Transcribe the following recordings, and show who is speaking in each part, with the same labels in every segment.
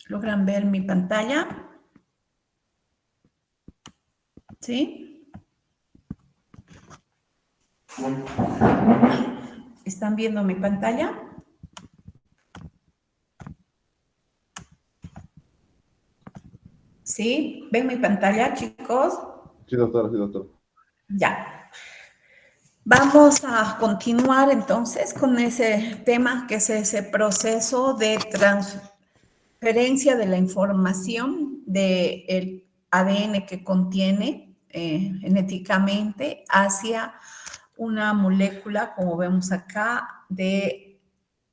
Speaker 1: ¿Logran ver mi pantalla? ¿Sí? ¿Están viendo mi pantalla? ¿Sí? ¿Ven mi pantalla, chicos?
Speaker 2: Sí, doctora, sí, doctora.
Speaker 1: Ya. Vamos a continuar entonces con ese tema que es ese proceso de transferencia de la información del ADN que contiene genéticamente hacia una molécula, como vemos acá, de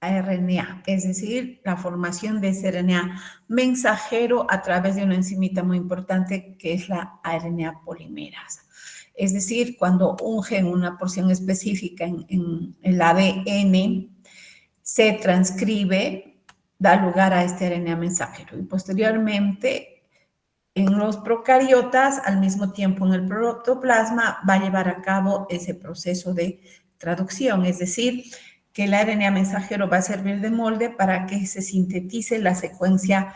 Speaker 1: RNA, es decir, la formación de ese RNA mensajero a través de una enzimita muy importante que es la RNA polimerasa. Es decir, cuando un gen, una porción específica en el ADN se transcribe, da lugar a este RNA mensajero y posteriormente en los procariotas, al mismo tiempo en el protoplasma, va a llevar a cabo ese proceso de traducción, es decir, que el RNA mensajero va a servir de molde para que se sintetice la secuencia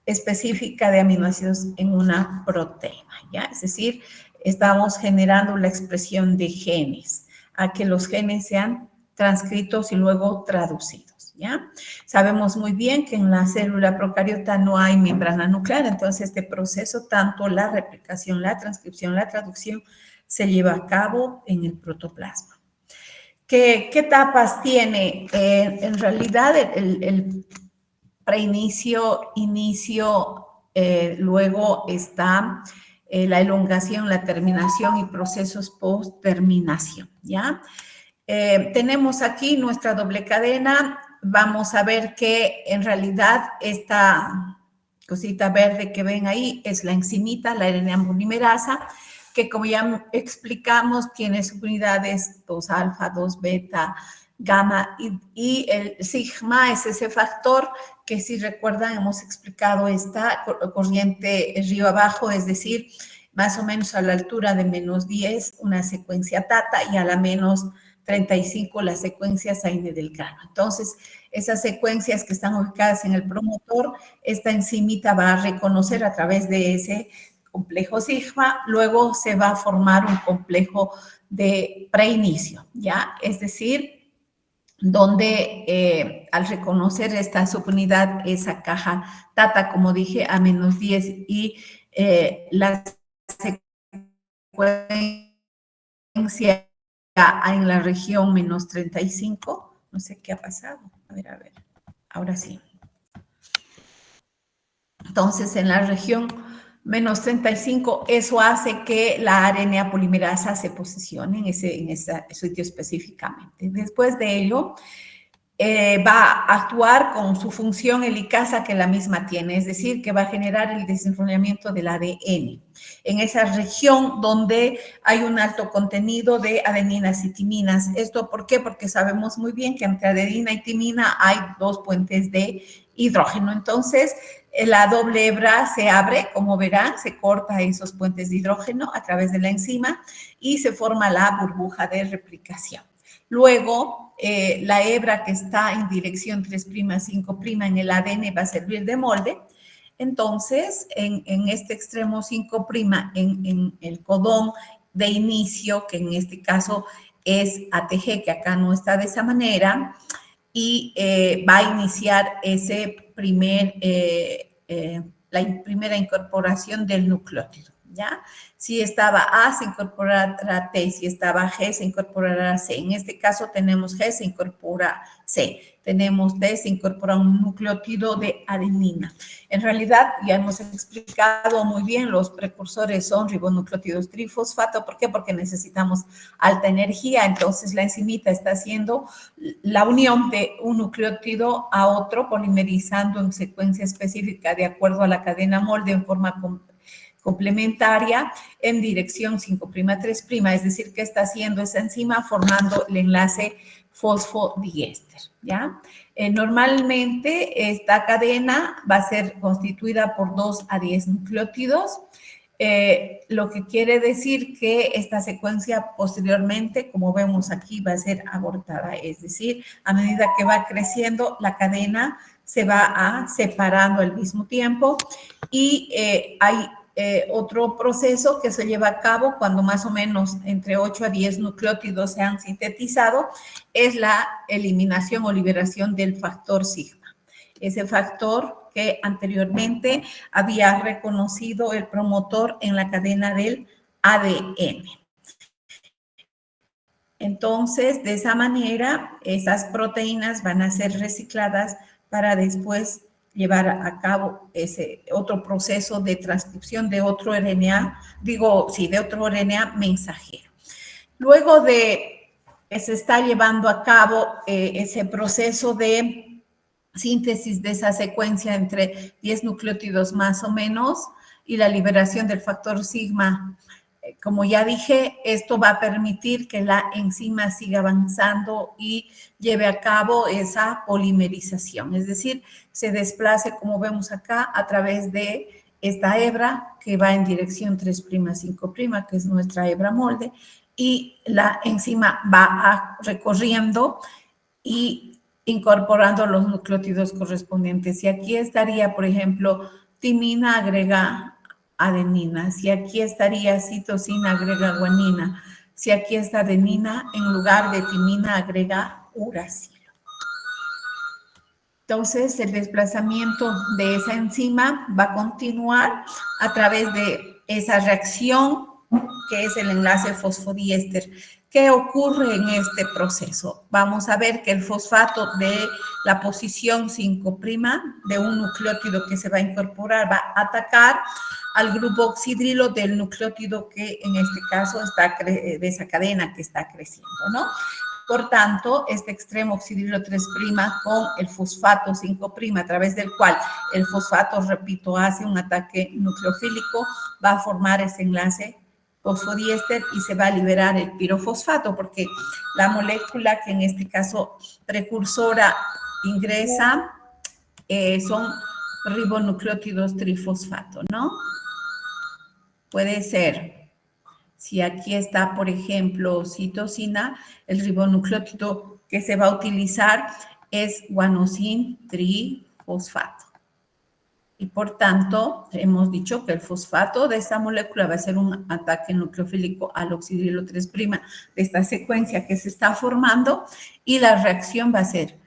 Speaker 1: específica de aminoácidos en una proteína, ¿ya? Es decir, estamos generando la expresión de genes, a que los genes sean transcritos y luego traducidos, ¿ya? Sabemos muy bien que en la célula procariota no hay membrana nuclear, entonces este proceso, tanto la replicación, la transcripción, la traducción, se lleva a cabo en el protoplasma. ¿Qué etapas tiene? En realidad, el preinicio, inicio, luego está la elongación, la terminación y procesos post-terminación, ¿ya? Tenemos aquí nuestra doble cadena. Vamos a ver que en realidad esta cosita verde que ven ahí es la enzimita, la RNA polimerasa, que como ya explicamos tiene subunidades 2 alfa, 2 beta, gamma y el sigma es ese factor que, si recuerdan, hemos explicado esta corriente río abajo, es decir, más o menos a la altura de -10 una secuencia tata y a la -35 las secuencias AINE del grano. Entonces, esas secuencias que están ubicadas en el promotor, esta enzimita va a reconocer a través de ese complejo sigma, luego se va a formar un complejo de preinicio, ¿ya? Es decir, donde al reconocer esta subunidad, esa caja tata, como dije, a -10 y la secuencia en la región -35, no sé qué ha pasado, a ver, ahora sí. Entonces, en la región -35, eso hace que la RNA polimerasa se posicione en ese sitio específicamente. Después de ello, va a actuar con su función helicasa que la misma tiene, es decir, que va a generar el desenrollamiento del ADN en esa región donde hay un alto contenido de adeninas y timinas. ¿Esto por qué? Porque sabemos muy bien que entre adenina y timina hay 2 puentes de hidrógeno. Entonces, la doble hebra se abre, como verán, se corta esos puentes de hidrógeno a través de la enzima y se forma la burbuja de replicación. Luego, la hebra que está en dirección 3', 5' en el ADN va a servir de molde. Entonces, en este extremo 5', en el codón de inicio, que en este caso es ATG, que acá no está de esa manera, y va a iniciar la primera incorporación del nucleótido, ¿ya? Si estaba A, se incorporará T, si estaba G, se incorporará C. En este caso tenemos G, se incorpora C. Tenemos D, se incorpora un nucleótido de adenina. En realidad, ya hemos explicado muy bien, los precursores son ribonucleótidos trifosfato. ¿Por qué? Porque necesitamos alta energía. Entonces, la enzimita está haciendo la unión de un nucleótido a otro, polimerizando en secuencia específica de acuerdo a la cadena molde en forma complementaria en dirección 5', 3', es decir, que está haciendo esa enzima formando el enlace fosfodiéster, ¿ya? Normalmente esta cadena va a ser constituida por 2 a 10 nucleótidos, lo que quiere decir que esta secuencia posteriormente, como vemos aquí, va a ser abortada, es decir, a medida que va creciendo, la cadena se va separando al mismo tiempo y hay otro proceso que se lleva a cabo cuando más o menos entre 8 a 10 nucleótidos se han sintetizado, es la eliminación o liberación del factor sigma. Ese factor que anteriormente había reconocido el promotor en la cadena del ADN. Entonces, de esa manera, esas proteínas van a ser recicladas para después llevar a cabo ese otro proceso de transcripción de otro RNA, de otro RNA mensajero. Luego de que se está llevando a cabo ese proceso de síntesis de esa secuencia entre 10 nucleótidos más o menos y la liberación del factor sigma, como ya dije, esto va a permitir que la enzima siga avanzando y lleve a cabo esa polimerización, es decir, se desplace, como vemos acá, a través de esta hebra que va en dirección 3'5', que es nuestra hebra molde, y la enzima va recorriendo y incorporando los nucleótidos correspondientes. Y aquí estaría, por ejemplo, timina agrega adenina, si aquí estaría citosina agrega guanina, si aquí está adenina, en lugar de timina agrega uracilo. Entonces, el desplazamiento de esa enzima va a continuar a través de esa reacción que es el enlace fosfodiéster. ¿Qué ocurre en este proceso? Vamos a ver que el fosfato de la posición 5' de un nucleótido que se va a incorporar va a atacar al grupo oxidrilo del nucleótido que en este caso está de esa cadena que está creciendo, ¿no? Por tanto, este extremo oxidrilo 3' con el fosfato 5' a través del cual el fosfato, repito, hace un ataque nucleofílico, va a formar ese enlace fosfodiéster y se va a liberar el pirofosfato, porque la molécula que en este caso precursora ingresa son ribonucleótidos trifosfato, ¿no? Puede ser, si aquí está, por ejemplo, citosina, el ribonucleótido que se va a utilizar es guanosin trifosfato. Y por tanto, hemos dicho que el fosfato de esta molécula va a ser un ataque nucleofílico al oxidrilo 3' de esta secuencia que se está formando y la reacción va a ser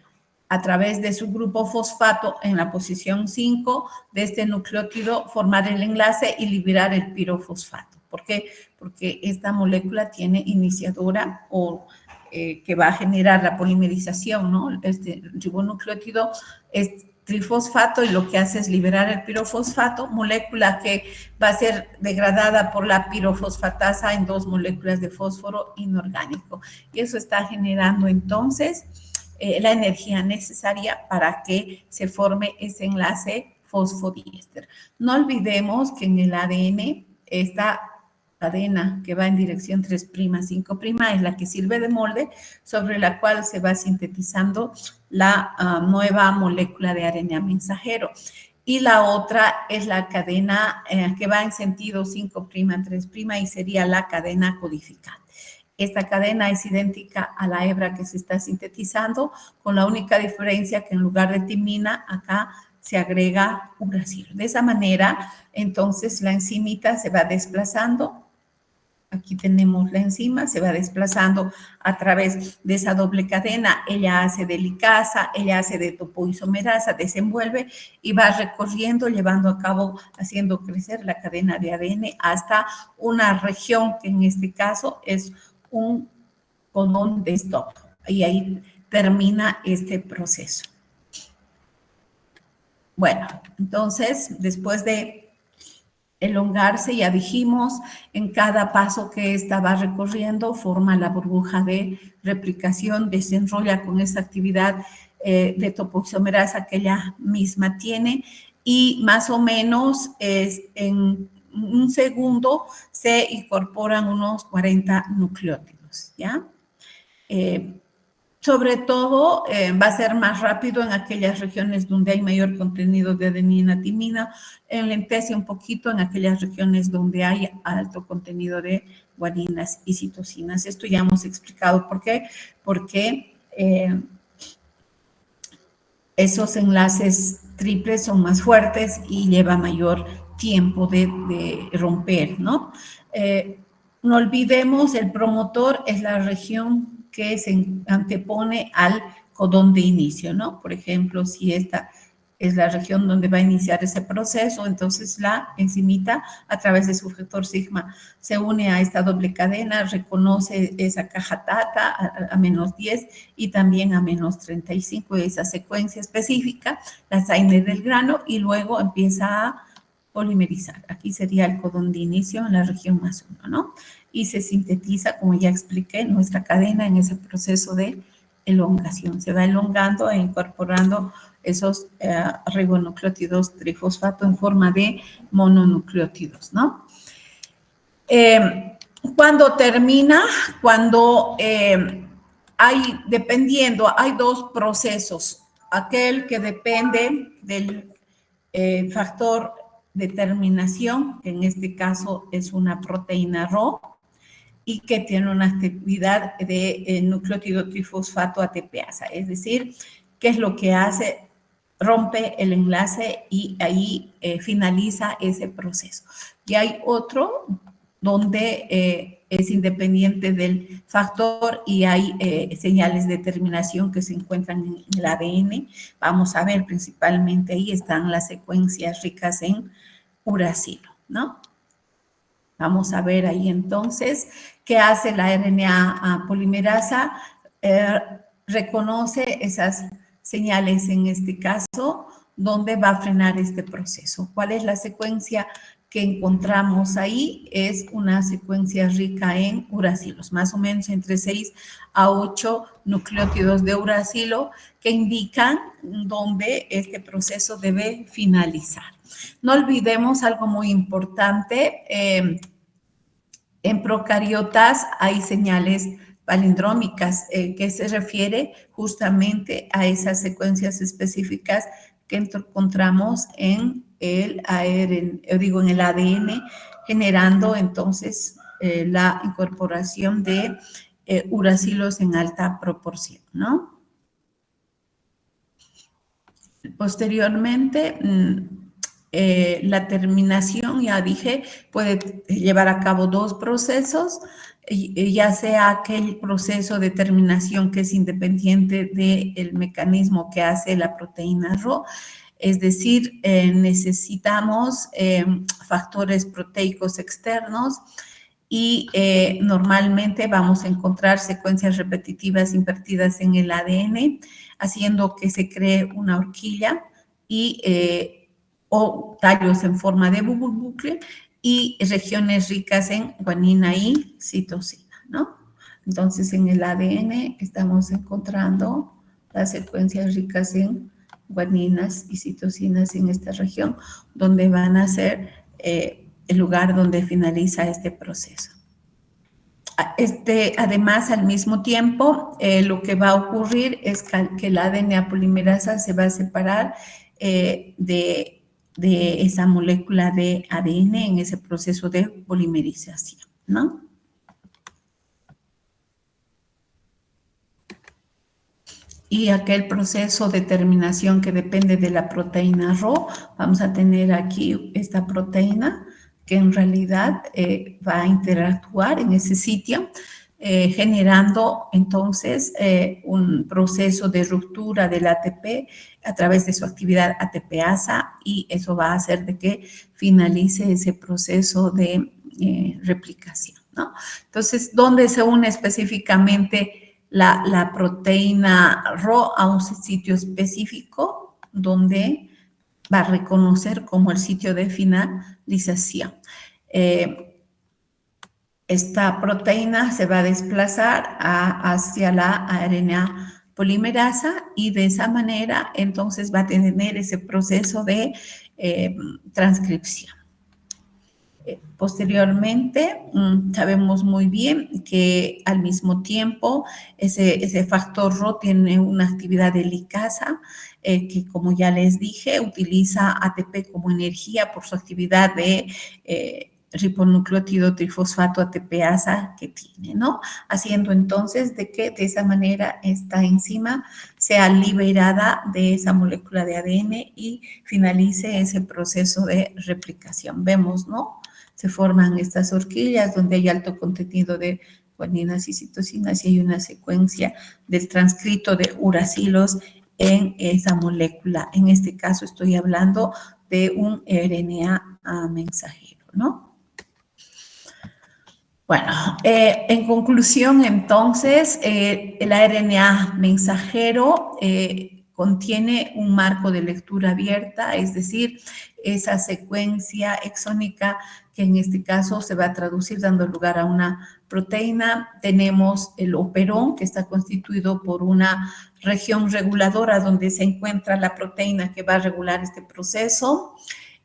Speaker 1: a través de su grupo fosfato en la posición 5 de este nucleótido, formar el enlace y liberar el pirofosfato. ¿Por qué? Porque esta molécula tiene iniciadora o que va a generar la polimerización, ¿no? Este ribonucleótido es trifosfato y lo que hace es liberar el pirofosfato, molécula que va a ser degradada por la pirofosfatasa en 2 moléculas de fósforo inorgánico. Y eso está generando entonces la energía necesaria para que se forme ese enlace fosfodiéster. No olvidemos que en el ADN esta cadena que va en dirección 3', 5' es la que sirve de molde sobre la cual se va sintetizando la nueva molécula de RNA mensajero. Y la otra es la cadena que va en sentido 5', 3' y sería la cadena codificante. Esta cadena es idéntica a la hebra que se está sintetizando, con la única diferencia que en lugar de timina, acá se agrega uracilo. De esa manera, entonces, la enzimita se va desplazando. Aquí tenemos la enzima, se va desplazando a través de esa doble cadena. Ella hace de licasa, ella hace de topoisomerasa, desenvuelve y va recorriendo, llevando a cabo, haciendo crecer la cadena de ADN hasta una región que en este caso es un codón de stop. Y ahí termina este proceso. Bueno, entonces, después de elongarse, ya dijimos, en cada paso que esta va recorriendo, forma la burbuja de replicación, desenrolla con esa actividad de topoisomerasa que ella misma tiene y más o menos en un segundo se incorporan unos 40 nucleótidos, ¿ya? Sobre todo, va a ser más rápido en aquellas regiones donde hay mayor contenido de adenina, timina, enlentece un poquito en aquellas regiones donde hay alto contenido de guaninas y citosinas. Esto ya hemos explicado por qué. Porque esos enlaces triples son más fuertes y lleva mayor tiempo de romper, ¿no? No olvidemos, el promotor es la región que se antepone al codón de inicio, ¿no? Por ejemplo, si esta es la región donde va a iniciar ese proceso, entonces la enzimita, a través de su factor sigma, se une a esta doble cadena, reconoce esa caja tata a menos 10 y también a menos 35, esa secuencia específica, la Sainer del grano, y luego empieza a polimerizar. Aquí sería el codón de inicio en la región más 1, ¿no? Y se sintetiza, como ya expliqué, nuestra cadena en ese proceso de elongación. Se va elongando e incorporando esos ribonucleótidos trifosfato en forma de mononucleótidos, ¿no? Cuando termina, cuando hay, dependiendo, hay dos procesos. Aquel que depende del factor de terminación, que en este caso es una proteína Rho, y que tiene una actividad de nucleótido trifosfato ATPasa, es decir, ¿qué es lo que hace? Rompe el enlace y ahí finaliza ese proceso. Y hay otro donde es independiente del factor y hay señales de terminación que se encuentran en el ADN. Vamos a ver, principalmente ahí están las secuencias ricas en uracilo, ¿no? Vamos a ver ahí entonces qué hace la RNA polimerasa. Reconoce esas señales en este caso, donde va a frenar este proceso. ¿Cuál es la secuencia que encontramos ahí? Es una secuencia rica en uracilos, más o menos entre 6 a 8 nucleótidos de uracilo que indican dónde este proceso debe finalizar. No olvidemos algo muy importante. En procariotas hay señales palindrómicas que se refiere justamente a esas secuencias específicas que encontramos en el ARN, en el ADN, generando entonces la incorporación de uracilos en alta proporción, ¿no? Posteriormente, la terminación, ya dije, puede llevar a cabo dos procesos, ya sea aquel proceso de terminación que es independiente del mecanismo que hace la proteína Rho, es decir, necesitamos factores proteicos externos y normalmente vamos a encontrar secuencias repetitivas invertidas en el ADN, haciendo que se cree una horquilla y o tallos en forma de bucle y regiones ricas en guanina y citosina, ¿no? Entonces, en el ADN estamos encontrando las secuencias ricas en guaninas y citosinas en esta región, donde van a ser el lugar donde finaliza este proceso. Además, al mismo tiempo, lo que va a ocurrir es que la ADN polimerasa se va a separar de esa molécula de ADN en ese proceso de polimerización, ¿no? Y aquel proceso de terminación que depende de la proteína Rho, vamos a tener aquí esta proteína que en realidad va a interactuar en ese sitio, generando entonces un proceso de ruptura del ATP a través de su actividad ATPasa, y eso va a hacer de que finalice ese proceso de replicación, ¿no? Entonces, ¿dónde se une específicamente la proteína Rho a un sitio específico donde va a reconocer como el sitio de finalización? Esta proteína se va a desplazar hacia la RNA polimerasa y de esa manera entonces va a tener ese proceso de transcripción. Posteriormente, sabemos muy bien que al mismo tiempo ese factor Rho tiene una actividad de licasa que, como ya les dije, utiliza ATP como energía por su actividad de ribonucleótido trifosfato ATPasa que tiene, ¿no? Haciendo entonces de que de esa manera esta enzima sea liberada de esa molécula de ADN y finalice ese proceso de replicación. Vemos, ¿no? Se forman estas horquillas donde hay alto contenido de guaninas y citocinas y hay una secuencia del transcrito de uracilos en esa molécula. En este caso estoy hablando de un RNA mensajero, ¿no? Bueno, en conclusión, entonces, el RNA mensajero contiene un marco de lectura abierta, es decir, esa secuencia exónica que en este caso se va a traducir dando lugar a una proteína. Tenemos el operón, que está constituido por una región reguladora donde se encuentra la proteína que va a regular este proceso.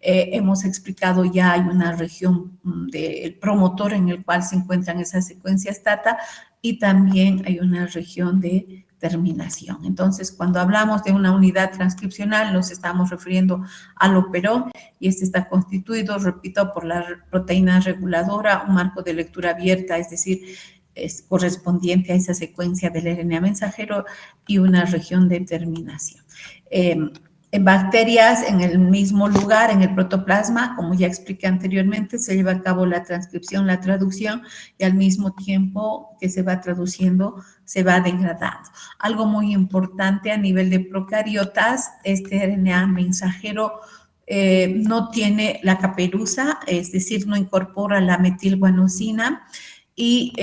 Speaker 1: Hemos explicado ya, hay una región del promotor en el cual se encuentran esas secuencias TATA y también hay una región de terminación. Entonces, cuando hablamos de una unidad transcripcional, nos estamos refiriendo al operón y este está constituido, repito, por la proteína reguladora, un marco de lectura abierta, es decir, es correspondiente a esa secuencia del RNA mensajero y una región de terminación. En bacterias, en el mismo lugar, en el protoplasma, como ya expliqué anteriormente, se lleva a cabo la transcripción, la traducción, y al mismo tiempo que se va traduciendo, se va degradando. Algo muy importante a nivel de procariotas, este RNA mensajero no tiene la caperuza, es decir, no incorpora la metilguanosina y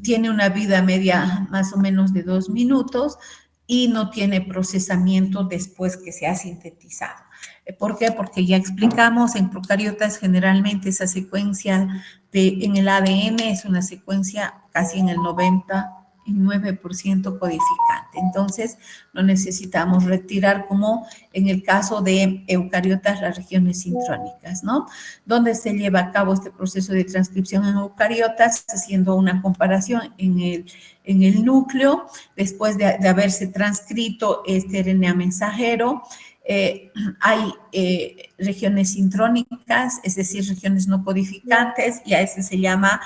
Speaker 1: tiene una vida media más o menos de 2 minutos, y no tiene procesamiento después que se ha sintetizado. ¿Por qué? Porque ya explicamos, en procariotas generalmente esa secuencia en el ADN es una secuencia casi en el 99% codificante. Entonces, no necesitamos retirar, como en el caso de eucariotas, las regiones sintrónicas, ¿no? Donde se lleva a cabo este proceso de transcripción en eucariotas, haciendo una comparación en el núcleo, después de haberse transcrito este RNA mensajero. Hay regiones sintrónicas, es decir, regiones no codificantes, y a ese se llama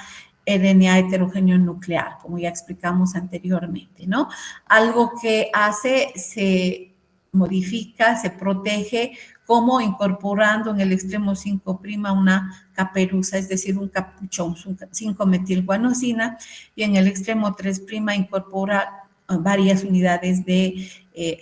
Speaker 1: RNA heterogéneo nuclear, como ya explicamos anteriormente, ¿no? Algo que hace, se modifica, se protege, como incorporando en el extremo 5' una caperuza, es decir, un capuchón, 5-metilguanosina, y en el extremo 3' incorpora varias unidades de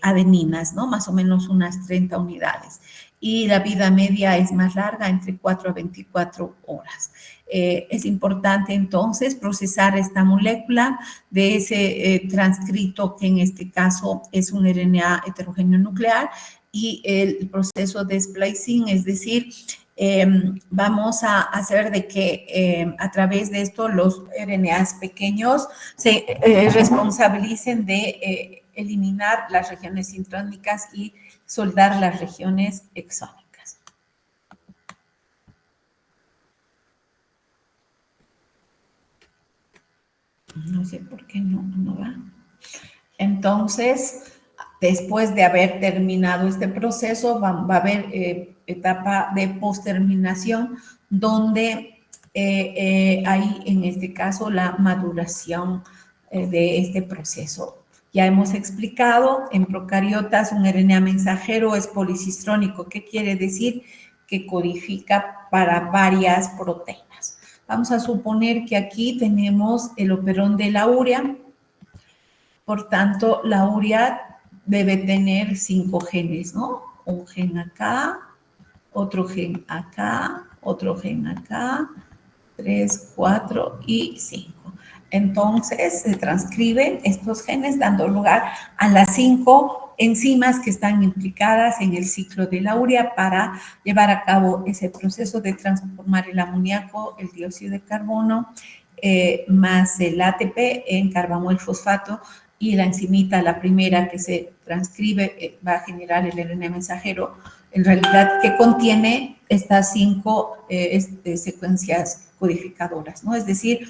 Speaker 1: adeninas, ¿no? Más o menos unas 30 unidades. Y la vida media es más larga, entre 4 a 24 horas. Es importante entonces procesar esta molécula de ese transcrito, que en este caso es un RNA heterogéneo nuclear, y el proceso de splicing, es decir, vamos a hacer de que a través de esto los RNAs pequeños se responsabilicen de eliminar las regiones sintrónicas y soldar las regiones exónicas. No sé por qué no va. Entonces, después de haber terminado este proceso, va a haber etapa de posterminación, donde hay, en este caso, la maduración de este proceso. Ya hemos explicado, en procariotas un RNA mensajero es policistrónico. ¿Qué quiere decir? Que codifica para varias proteínas. Vamos a suponer que aquí tenemos el operón de la urea. Por tanto, la urea debe tener 5 genes, ¿no? Un gen acá, otro gen acá, otro gen acá, 3, 4 y 5. Entonces, se transcriben estos genes dando lugar a las 5 enzimas que están implicadas en el ciclo de la urea para llevar a cabo ese proceso de transformar el amoníaco, el dióxido de carbono, más el ATP en carbamol fosfato, y la enzimita, la primera que se transcribe, va a generar el RNA mensajero en realidad, que contiene estas 5 secuencias codificadoras, ¿no? Es decir,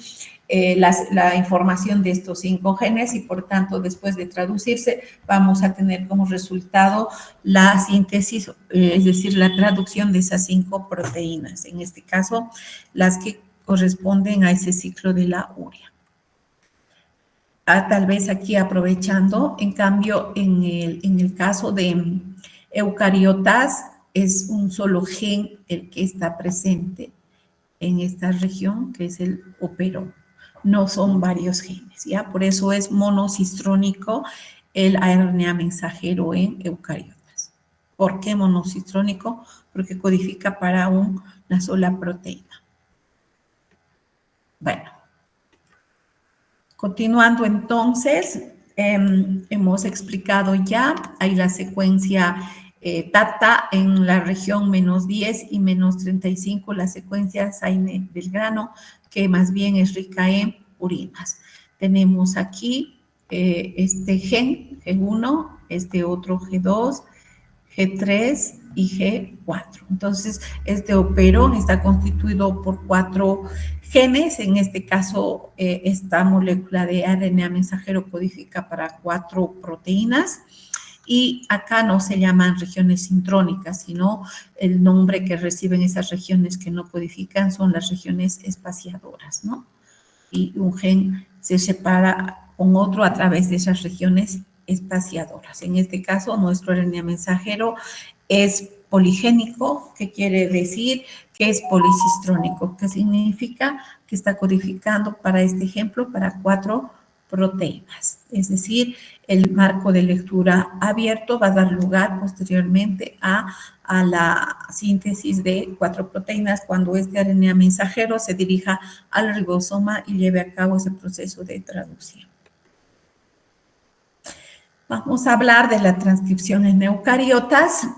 Speaker 1: la información de estos 5 genes y, por tanto, después de traducirse, vamos a tener como resultado la síntesis, es decir, la traducción de esas 5 proteínas, en este caso, las que corresponden a ese ciclo de la urea. Tal vez aquí aprovechando, en cambio, en el caso de eucariotas, es un solo gen el que está presente en esta región, que es el operón. No son varios genes, ¿ya? Por eso es monocistrónico el RNA mensajero en eucariotas. ¿Por qué monocistrónico? Porque codifica para una sola proteína. Bueno. Continuando entonces, hemos explicado ya, hay la secuencia TATA en la región -10 y -35, la secuencia Zaine-Belgrano, que más bien es rica en purinas. Tenemos aquí este gen, G1, este otro G2, G3 y G4. Entonces, este operón está constituido por 4 genes. En este caso, esta molécula de RNA mensajero codifica para 4 proteínas. Y acá no se llaman regiones sintrónicas, sino el nombre que reciben esas regiones que no codifican son las regiones espaciadoras, ¿no? Y un gen se separa con otro a través de esas regiones espaciadoras. En este caso, nuestro RNA mensajero es poligénico, que quiere decir que es policistrónico, que significa que está codificando para este ejemplo para 4 proteínas. Es decir, el marco de lectura abierto va a dar lugar posteriormente a la síntesis de 4 proteínas cuando este RNA mensajero se dirija al ribosoma y lleve a cabo ese proceso de traducción. Vamos a hablar de la transcripción en eucariotas.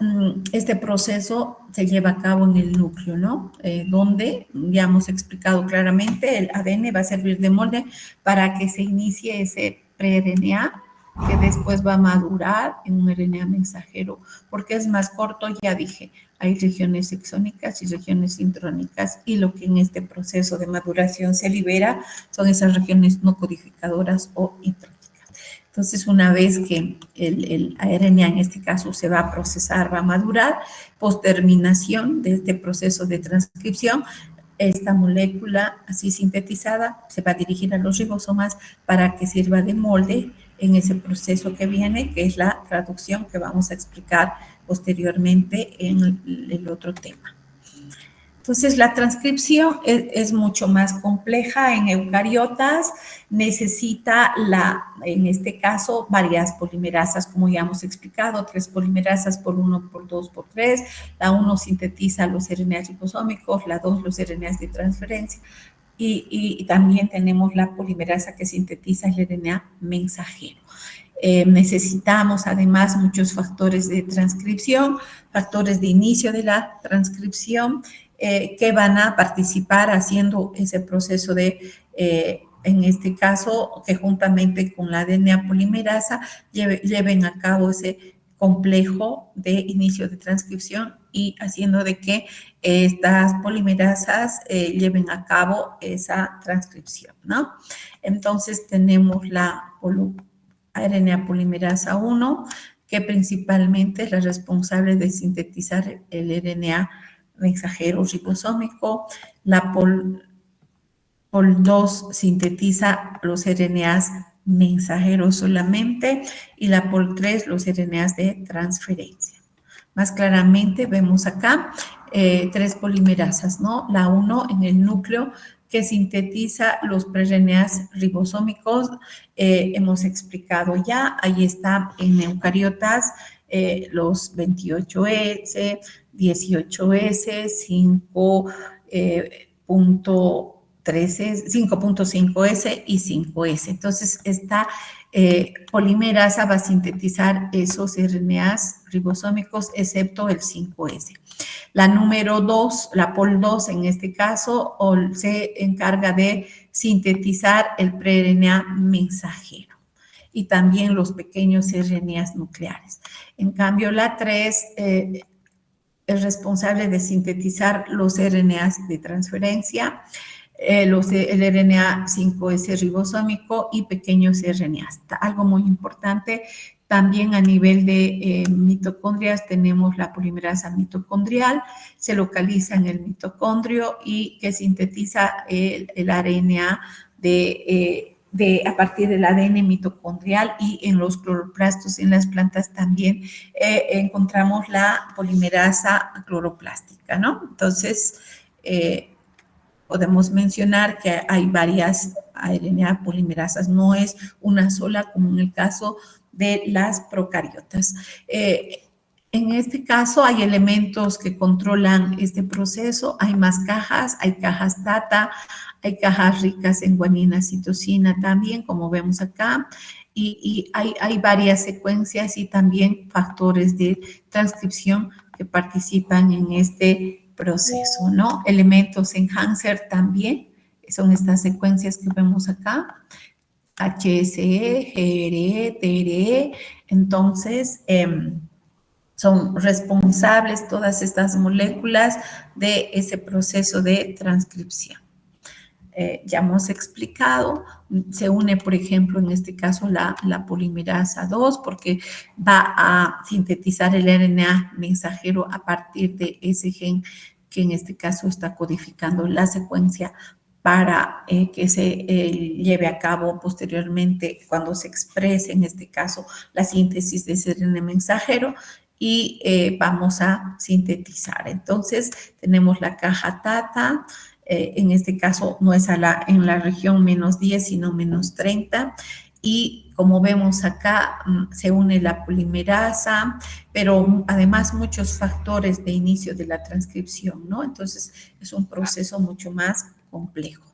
Speaker 1: Este proceso se lleva a cabo en el núcleo, ¿no? Donde ya hemos explicado claramente, el ADN va a servir de molde para que se inicie ese pre-RNA que después va a madurar en un RNA mensajero, porque es más corto, ya dije, hay regiones exónicas y regiones intrónicas, y lo que en este proceso de maduración se libera son esas regiones no codificadoras o intrónicas. Entonces, una vez que el RNA en este caso se va a procesar, va a madurar, post terminación de este proceso de transcripción, esta molécula así sintetizada se va a dirigir a los ribosomas para que sirva de molde en ese proceso que viene, que es la traducción que vamos a explicar posteriormente en el otro tema. Entonces, la transcripción es mucho más compleja en eucariotas, necesita en este caso, varias polimerasas, como ya hemos explicado, 3 polimerasas por 1, por 2, por 3. La 1 sintetiza los RNAs ribosómicos, la 2 los RNAs de transferencia, y también tenemos la polimerasa que sintetiza el RNA mensajero. Necesitamos además muchos factores de transcripción, factores de inicio de la transcripción, que van a participar haciendo ese proceso de, en este caso, que juntamente con la DNA polimerasa lleven a cabo ese complejo de inicio de transcripción y haciendo de que estas polimerasas lleven a cabo esa transcripción, ¿no? Entonces tenemos la RNA polimerasa 1, que principalmente es la responsable de sintetizar el RNA mensajero ribosómico. La POL2 sintetiza los RNAs mensajeros solamente, y la POL3 los RNAs de transferencia. Más claramente vemos acá 3 polimerasas, ¿no? La 1 en el núcleo, que sintetiza los pre-RNAs ribosómicos, hemos explicado ya, ahí está en eucariotas los 28S, 18S, 5.5S y 5S. Entonces, esta polimerasa va a sintetizar esos RNAs ribosómicos, excepto el 5S. La número 2, la POL2 en este caso, se encarga de sintetizar el pre-RNA mensajero y también los pequeños RNAs nucleares. En cambio, la 3 es responsable de sintetizar los RNAs de transferencia, el RNA 5S ribosómico y pequeños RNAs. Algo muy importante, también a nivel de mitocondrias tenemos la polimerasa mitocondrial, se localiza en el mitocondrio y que sintetiza el RNA a partir del ADN mitocondrial, y en los cloroplastos en las plantas también encontramos la polimerasa cloroplástica, ¿no? Entonces, podemos mencionar que hay varias RNA polimerasas, no es una sola como en el caso de las procariotas. En este caso hay elementos que controlan este proceso, hay más cajas, hay cajas TATA, hay cajas ricas en guanina, citosina también, como vemos acá, y hay varias secuencias y también factores de transcripción que participan en este proceso, ¿no? Elementos enhancer también, son estas secuencias que vemos acá, HSE, GRE, TRE, entonces son responsables todas estas moléculas de ese proceso de transcripción. Ya hemos explicado, se une, por ejemplo, en este caso la polimerasa 2, porque va a sintetizar el RNA mensajero a partir de ese gen que en este caso está codificando la secuencia para que se lleve a cabo posteriormente cuando se exprese, en este caso, la síntesis de ese RNA mensajero, y vamos a sintetizar. Entonces, tenemos la caja TATA, en este caso no es en la región -10, sino -30, y como vemos acá, se une la polimerasa, pero además muchos factores de inicio de la transcripción, ¿no? Entonces, es un proceso mucho más complejo.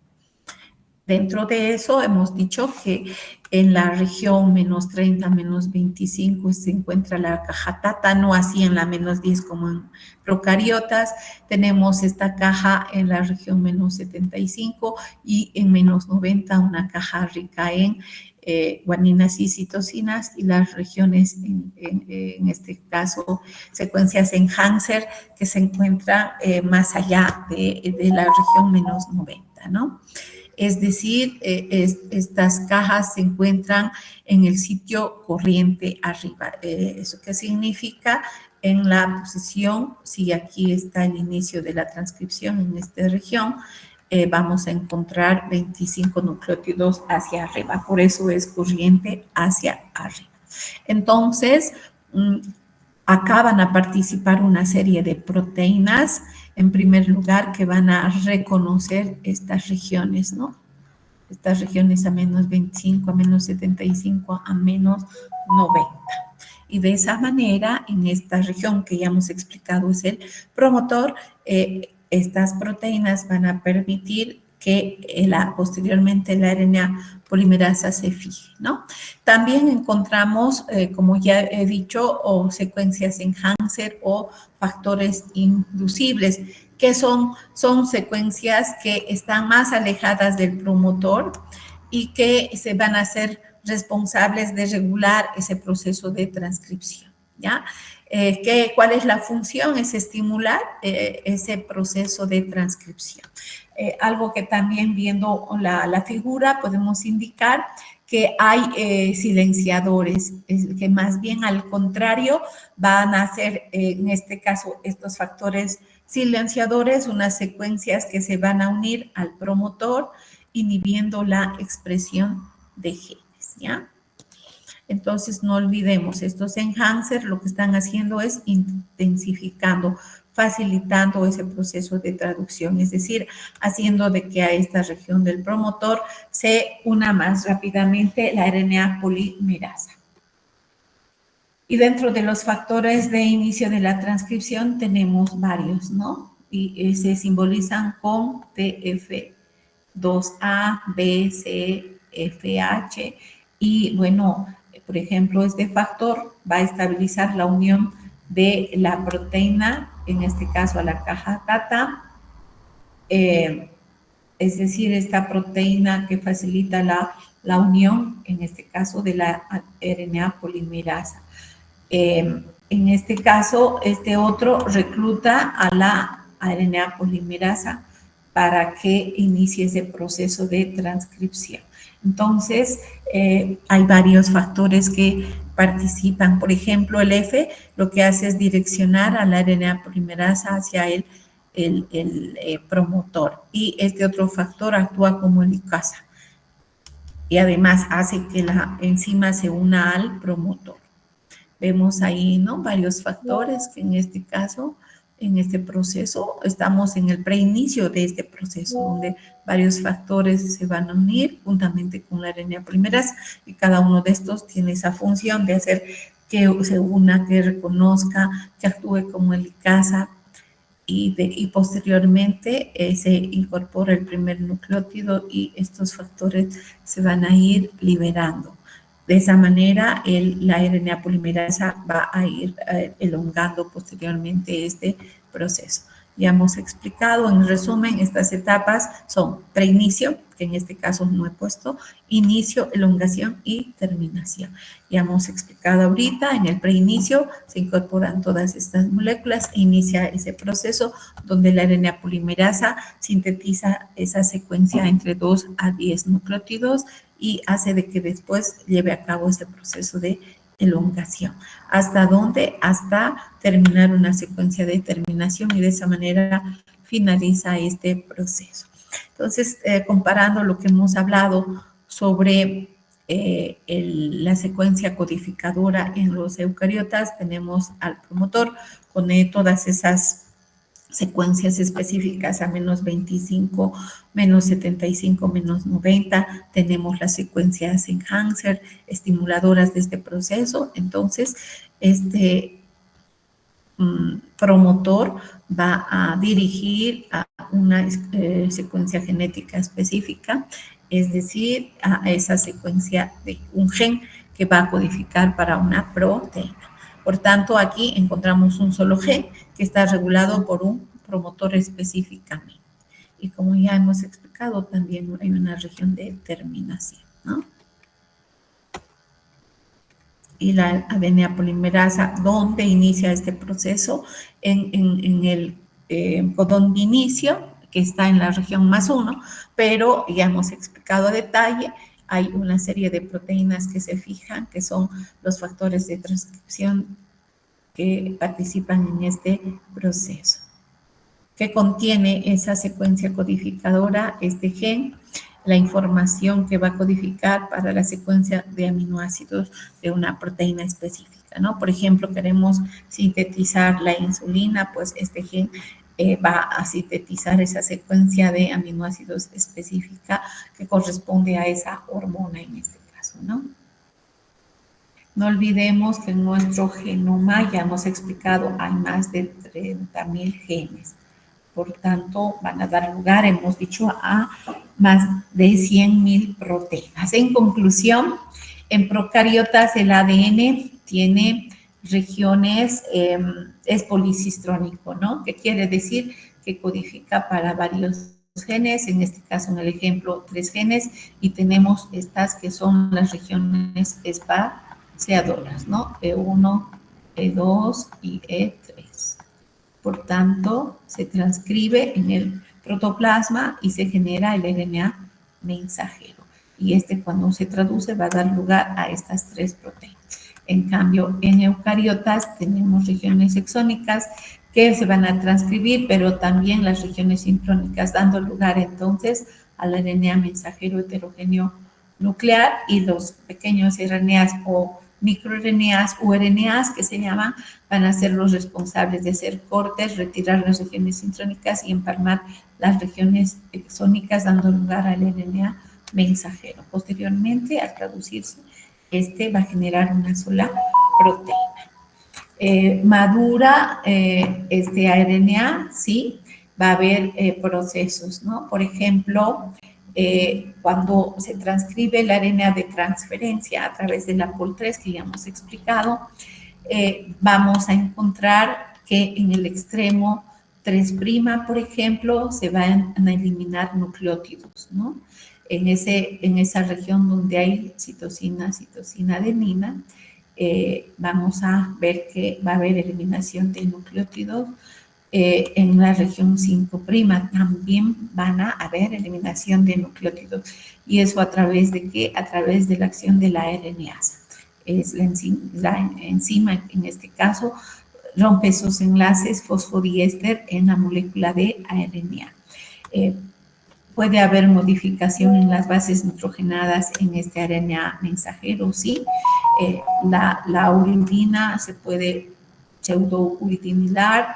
Speaker 1: Dentro de eso hemos dicho que en la región -30, -25 se encuentra la caja TATA, no así en la -10 como en procariotas. Tenemos esta caja en la región -75 y en -90 una caja rica en guaninas y citosinas, y las regiones, en este caso, secuencias enhancer que se encuentran más allá de la región -90, ¿no? Es decir, estas cajas se encuentran en el sitio corriente arriba. ¿Eso qué significa? En la posición, si aquí está el inicio de la transcripción en esta región, vamos a encontrar 25 nucleótidos hacia arriba. Por eso es corriente hacia arriba. Entonces, acá van a participar una serie de proteínas, en primer lugar, que van a reconocer estas regiones, ¿no? Estas regiones a -25, a -75, a -90. Y de esa manera, en esta región que ya hemos explicado es el promotor, estas proteínas van a permitir que posteriormente la RNA polimerasa se fije, ¿no? También encontramos, como ya he dicho, o secuencias enhancer o factores inducibles, que son secuencias que están más alejadas del promotor y que se van a hacer responsables de regular ese proceso de transcripción, ¿ya? ¿Cuál es la función? Es estimular ese proceso de transcripción. Algo que también viendo la figura podemos indicar que hay silenciadores, que más bien al contrario van a ser, en este caso, estos factores silenciadores, unas secuencias que se van a unir al promotor, inhibiendo la expresión de genes, ¿ya? Entonces, no olvidemos, estos enhancers lo que están haciendo es intensificando, facilitando ese proceso de traducción, es decir, haciendo de que a esta región del promotor se una más rápidamente la RNA polimerasa. Y dentro de los factores de inicio de la transcripción tenemos varios, ¿no? Y se simbolizan con TF2A, B, C, FH, y bueno, por ejemplo, este factor va a estabilizar la unión de la proteína, en este caso a la caja TATA, es decir, esta proteína que facilita la unión, en este caso de la RNA polimerasa. En este caso, este otro recluta a la RNA polimerasa para que inicie ese proceso de transcripción. Entonces, hay varios factores que participan. Por ejemplo, el F lo que hace es direccionar a la RNA polimerasa hacia el promotor, y este otro factor actúa como helicasa y además hace que la enzima se una al promotor. Vemos ahí, ¿no?, varios factores que en este caso, en este proceso, estamos en el preinicio de este proceso, donde varios factores se van a unir juntamente con la RNA polimerasa, y cada uno de estos tiene esa función de hacer que se una, que reconozca, que actúe como helicasa, y posteriormente se incorpora el primer nucleótido y estos factores se van a ir liberando. De esa manera, la RNA polimerasa va a ir elongando posteriormente este proceso. Ya hemos explicado, en resumen, estas etapas son preinicio, que en este caso no he puesto, inicio, elongación y terminación. Ya hemos explicado ahorita, en el preinicio se incorporan todas estas moléculas e inicia ese proceso donde la RNA polimerasa sintetiza esa secuencia entre 2 a 10 nucleótidos y hace de que después lleve a cabo ese proceso de elongación. ¿Hasta dónde? Hasta terminar una secuencia de terminación, y de esa manera finaliza este proceso. Entonces, comparando lo que hemos hablado sobre la secuencia codificadora en los eucariotas, tenemos al promotor con todas esas secuencias específicas a menos 25, menos 75, menos 90. Tenemos las secuencias enhancer, estimuladoras de este proceso. Entonces, este promotor va a dirigir a una secuencia genética específica, es decir, a esa secuencia de un gen que va a codificar para una proteína. Por tanto, aquí encontramos un solo gen que está regulado por un promotor específicamente. Y como ya hemos explicado, también hay una región de terminación, ¿no? Y la RNA polimerasa, ¿dónde inicia este proceso? En el codón de inicio, que está en la región +1, pero ya hemos explicado a detalle, hay una serie de proteínas que se fijan, que son los factores de transcripción que participan en este proceso. ¿Qué contiene esa secuencia codificadora, este gen? La información que va a codificar para la secuencia de aminoácidos de una proteína específica, ¿no? Por ejemplo, queremos sintetizar la insulina, pues este gen va a sintetizar esa secuencia de aminoácidos específica que corresponde a esa hormona en este caso, ¿no? No olvidemos que en nuestro genoma, ya hemos explicado, hay más de 30.000 genes. Por tanto, van a dar lugar, hemos dicho, a más de 100.000 proteínas. En conclusión, en procariotas el ADN tiene regiones, es policistrónico, ¿no? Que quiere decir que codifica para varios genes, en este caso en el ejemplo 3 genes, y tenemos estas que son las regiones espaciadoras, ¿no? E1, E2 y E3. Por tanto, se transcribe en el protoplasma y se genera el RNA mensajero. Y cuando se traduce, va a dar lugar a estas 3 proteínas. En cambio, en eucariotas tenemos regiones exónicas que se van a transcribir, pero también las regiones intrónicas, dando lugar entonces al RNA mensajero heterogéneo nuclear, y los pequeños RNAs o microRNAs o RNAs que se llaman, van a ser los responsables de hacer cortes, retirar las regiones intrónicas y empalmar las regiones exónicas, dando lugar al RNA mensajero. Posteriormente, al traducirse, va a generar una sola proteína. Madura este RNA, sí, va a haber procesos, ¿no? Por ejemplo, cuando se transcribe la RNA de transferencia a través de la POL3, que ya hemos explicado, vamos a encontrar que en el extremo 3', por ejemplo, se van a eliminar nucleótidos, ¿no? En esa región donde hay citosina, adenina, vamos a ver que va a haber eliminación de nucleótidos. En la región 5' también van a haber eliminación de nucleótidos. ¿Y eso a través de qué? A través de la acción de la RNasa. Es la enzima, en este caso, rompe esos enlaces fosfodiéster en la molécula de ARNA. Puede haber modificación en las bases nitrogenadas en este RNA mensajero, sí. La uridina se puede pseudouridinilar,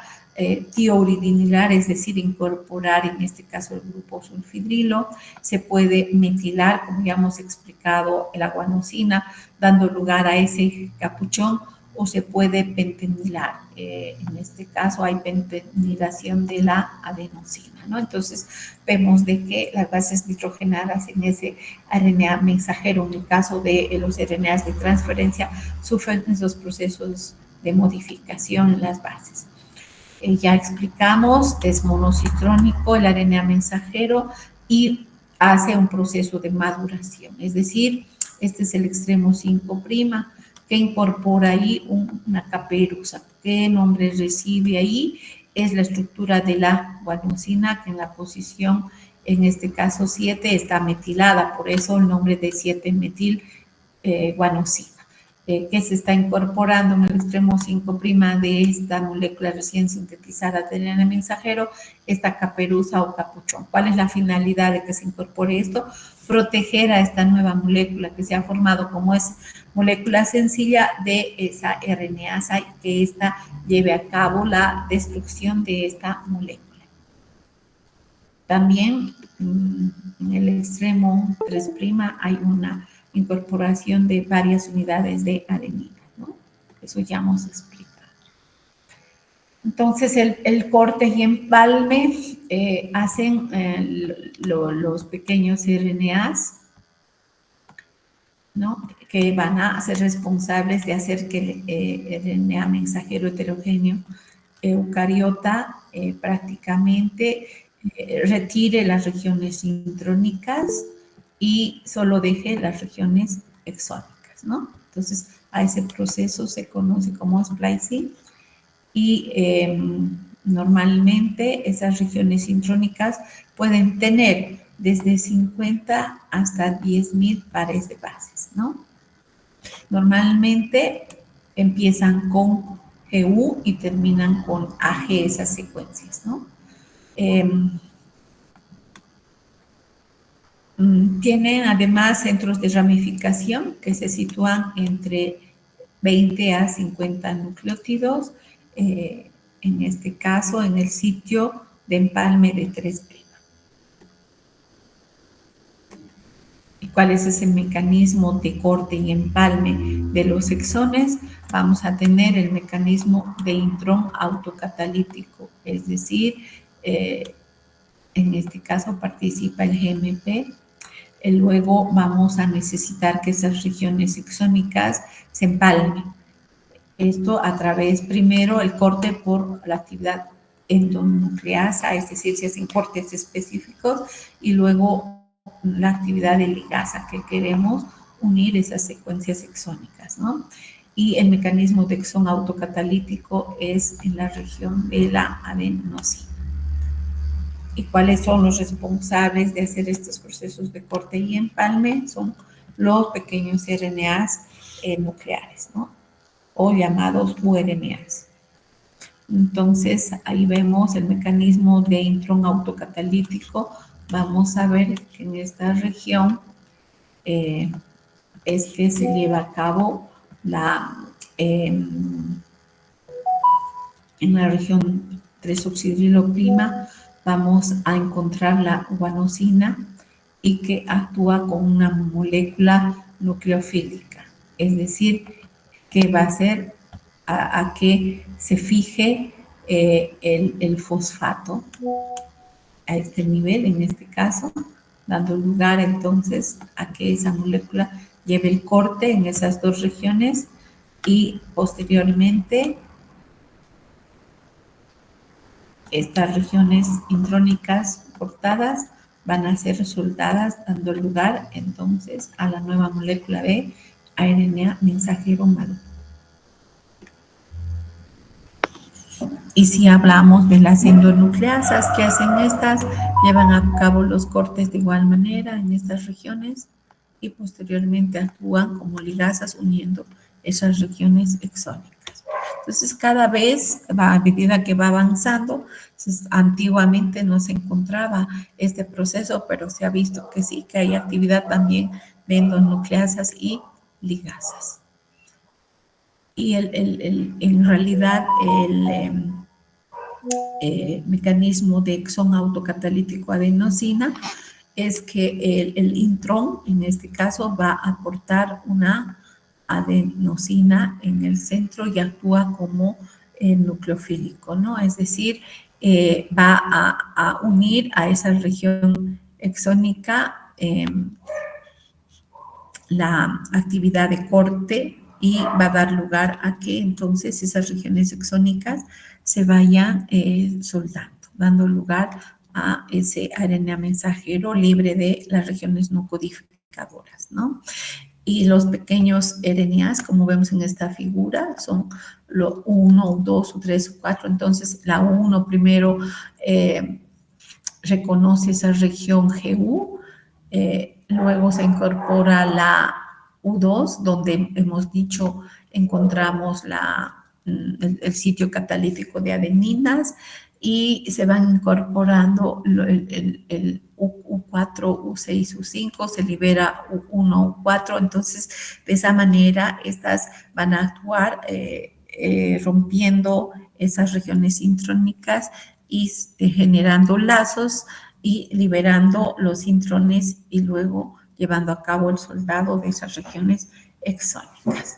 Speaker 1: tiouridinilar, es decir, incorporar en este caso el grupo sulfidrilo. Se puede metilar, como ya hemos explicado, la guanosina, dando lugar a ese capuchón, o se puede pentenilar. En este caso hay pentenilación de la adenosina, ¿no? Entonces vemos de que las bases nitrogenadas en ese RNA mensajero, en el caso de los RNAs de transferencia, sufren esos procesos de modificación en las bases. Ya explicamos, es monocitrónico el RNA mensajero y hace un proceso de maduración, es decir, este es el extremo 5', que incorpora ahí una caperuza. ¿Qué nombre recibe ahí? Es la estructura de la guanosina, que en la posición, en este caso 7, está metilada, por eso el nombre de 7-metil guanosina. Que se está incorporando en el extremo 5' de esta molécula recién sintetizada del RNA mensajero, esta caperuza o capuchón. ¿Cuál es la finalidad de que se incorpore esto? Proteger a esta nueva molécula que se ha formado como es molécula sencilla de esa RNasa y que ésta lleve a cabo la destrucción de esta molécula. También en el extremo 3' hay una incorporación de varias unidades de adenina, ¿no? Eso ya hemos explicado. Entonces, el corte y empalme hacen los pequeños RNAs, ¿no? Que van a ser responsables de hacer que el RNA mensajero heterogéneo eucariota prácticamente retire las regiones intrónicas y solo deje las regiones exónicas, ¿no? Entonces, a ese proceso se conoce como splicing y normalmente esas regiones intrónicas pueden tener desde 50 hasta 10,000 pares de bases, ¿no? Normalmente empiezan con GU y terminan con AG esas secuencias, ¿no? Tienen además centros de ramificación que se sitúan entre 20 a 50 nucleótidos, en este caso en el sitio de empalme de 3'. ¿Y cuál es ese mecanismo de corte y empalme de los exones? Vamos a tener el mecanismo de intrón autocatalítico, es decir, en este caso participa el GMP. Luego vamos a necesitar que esas regiones exónicas se empalmen. Esto a través, primero, el corte por la actividad endonucleasa, es decir, se hacen cortes específicos, y luego la actividad de ligasa, que queremos unir esas secuencias exónicas, ¿no? Y el mecanismo de exón autocatalítico es en la región de la adenosina. ¿Y cuáles son los responsables de hacer estos procesos de corte y empalme? Son los pequeños RNAs nucleares, ¿no? O llamados URNAs. Entonces, ahí vemos el mecanismo de intrón autocatalítico. Vamos a ver que en esta región es que se lleva a cabo en la región 3-oxidrilo prima, vamos a encontrar la guanosina y que actúa con una molécula nucleofílica, es decir, que va a hacer a que se fije el fosfato a este nivel, en este caso, dando lugar entonces a que esa molécula lleve el corte en esas dos regiones y posteriormente estas regiones intrónicas cortadas van a ser soldadas, dando lugar entonces a la nueva molécula de ARNA mensajero malo. Y si hablamos de las endonucleasas, ¿qué hacen estas? Llevan a cabo los cortes de igual manera en estas regiones y posteriormente actúan como ligasas uniendo esas regiones exónicas. Entonces, cada vez, a medida que va avanzando, antiguamente no se encontraba este proceso, pero se ha visto que sí, que hay actividad también de endonucleasas y ligasas. Y en realidad el mecanismo de exón autocatalítico adenosina es que el intrón, en este caso, va a aportar una adenosina en el centro y actúa como nucleofílico, ¿no? Es decir, va a unir a esa región exónica la actividad de corte y va a dar lugar a que entonces esas regiones exónicas se vayan soldando, dando lugar a ese RNA mensajero libre de las regiones no codificadoras, ¿no? Y los pequeños RNAs, como vemos en esta figura, son lo 1, 2, 3, 4. Entonces, la 1 primero reconoce esa región GU, luego se incorpora la U2, donde hemos dicho encontramos el sitio catalítico de adeninas y se van incorporando el U4, U6, U5, se libera U1, U4, entonces de esa manera estas van a actuar rompiendo esas regiones intrónicas y generando lazos y liberando los intrones y luego llevando a cabo el soldado de esas regiones exónicas.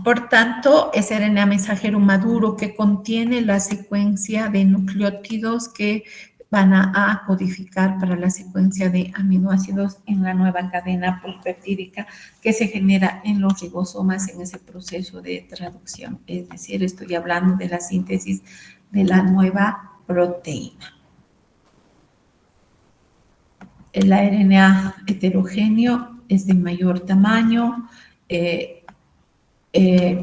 Speaker 1: Por tanto, es RNA mensajero maduro que contiene la secuencia de nucleótidos que van a codificar para la secuencia de aminoácidos en la nueva cadena polipeptídica que se genera en los ribosomas en ese proceso de traducción. Es decir, estoy hablando de la síntesis de la nueva proteína. El RNA heterogéneo es de mayor tamaño,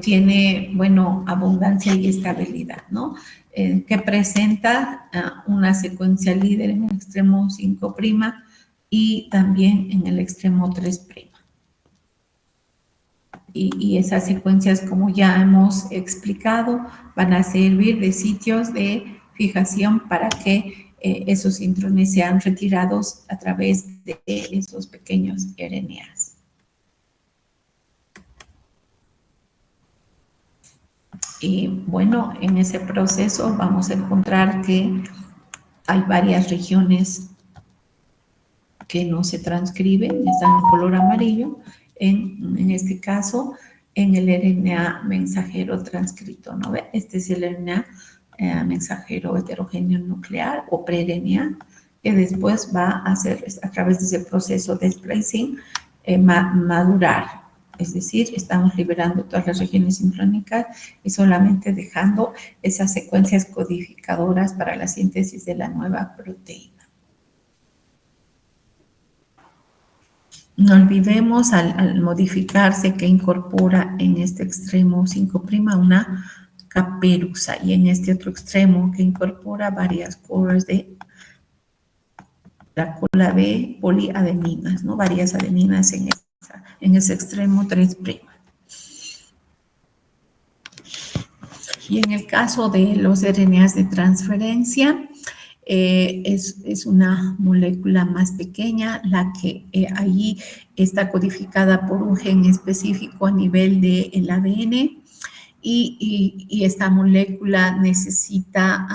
Speaker 1: tiene, bueno, abundancia y estabilidad, ¿no? Que presenta una secuencia líder en el extremo 5' y también en el extremo 3'. Y esas secuencias, como ya hemos explicado, van a servir de sitios de fijación para que esos intrones sean retirados a través de esos pequeños RNAs. Y bueno, en ese proceso vamos a encontrar que hay varias regiones que no se transcriben, están en color amarillo, en este caso, en el RNA mensajero transcrito, ¿no ve? Este es el RNA mensajero heterogéneo nuclear o pre-RNA, que después va a hacer, a través de ese proceso de splicing, madurar. Es decir, estamos liberando todas las regiones sincrónicas y solamente dejando esas secuencias codificadoras para la síntesis de la nueva proteína. No olvidemos al modificarse que incorpora en este extremo 5' una caperuza y en este otro extremo que incorpora varias cores de la cola de poliadeninas, ¿no? Varias adeninas en ese extremo 3'. Y en el caso de los RNAs de transferencia, es una molécula más pequeña, la que allí está codificada por un gen específico a nivel del ADN y esta molécula necesita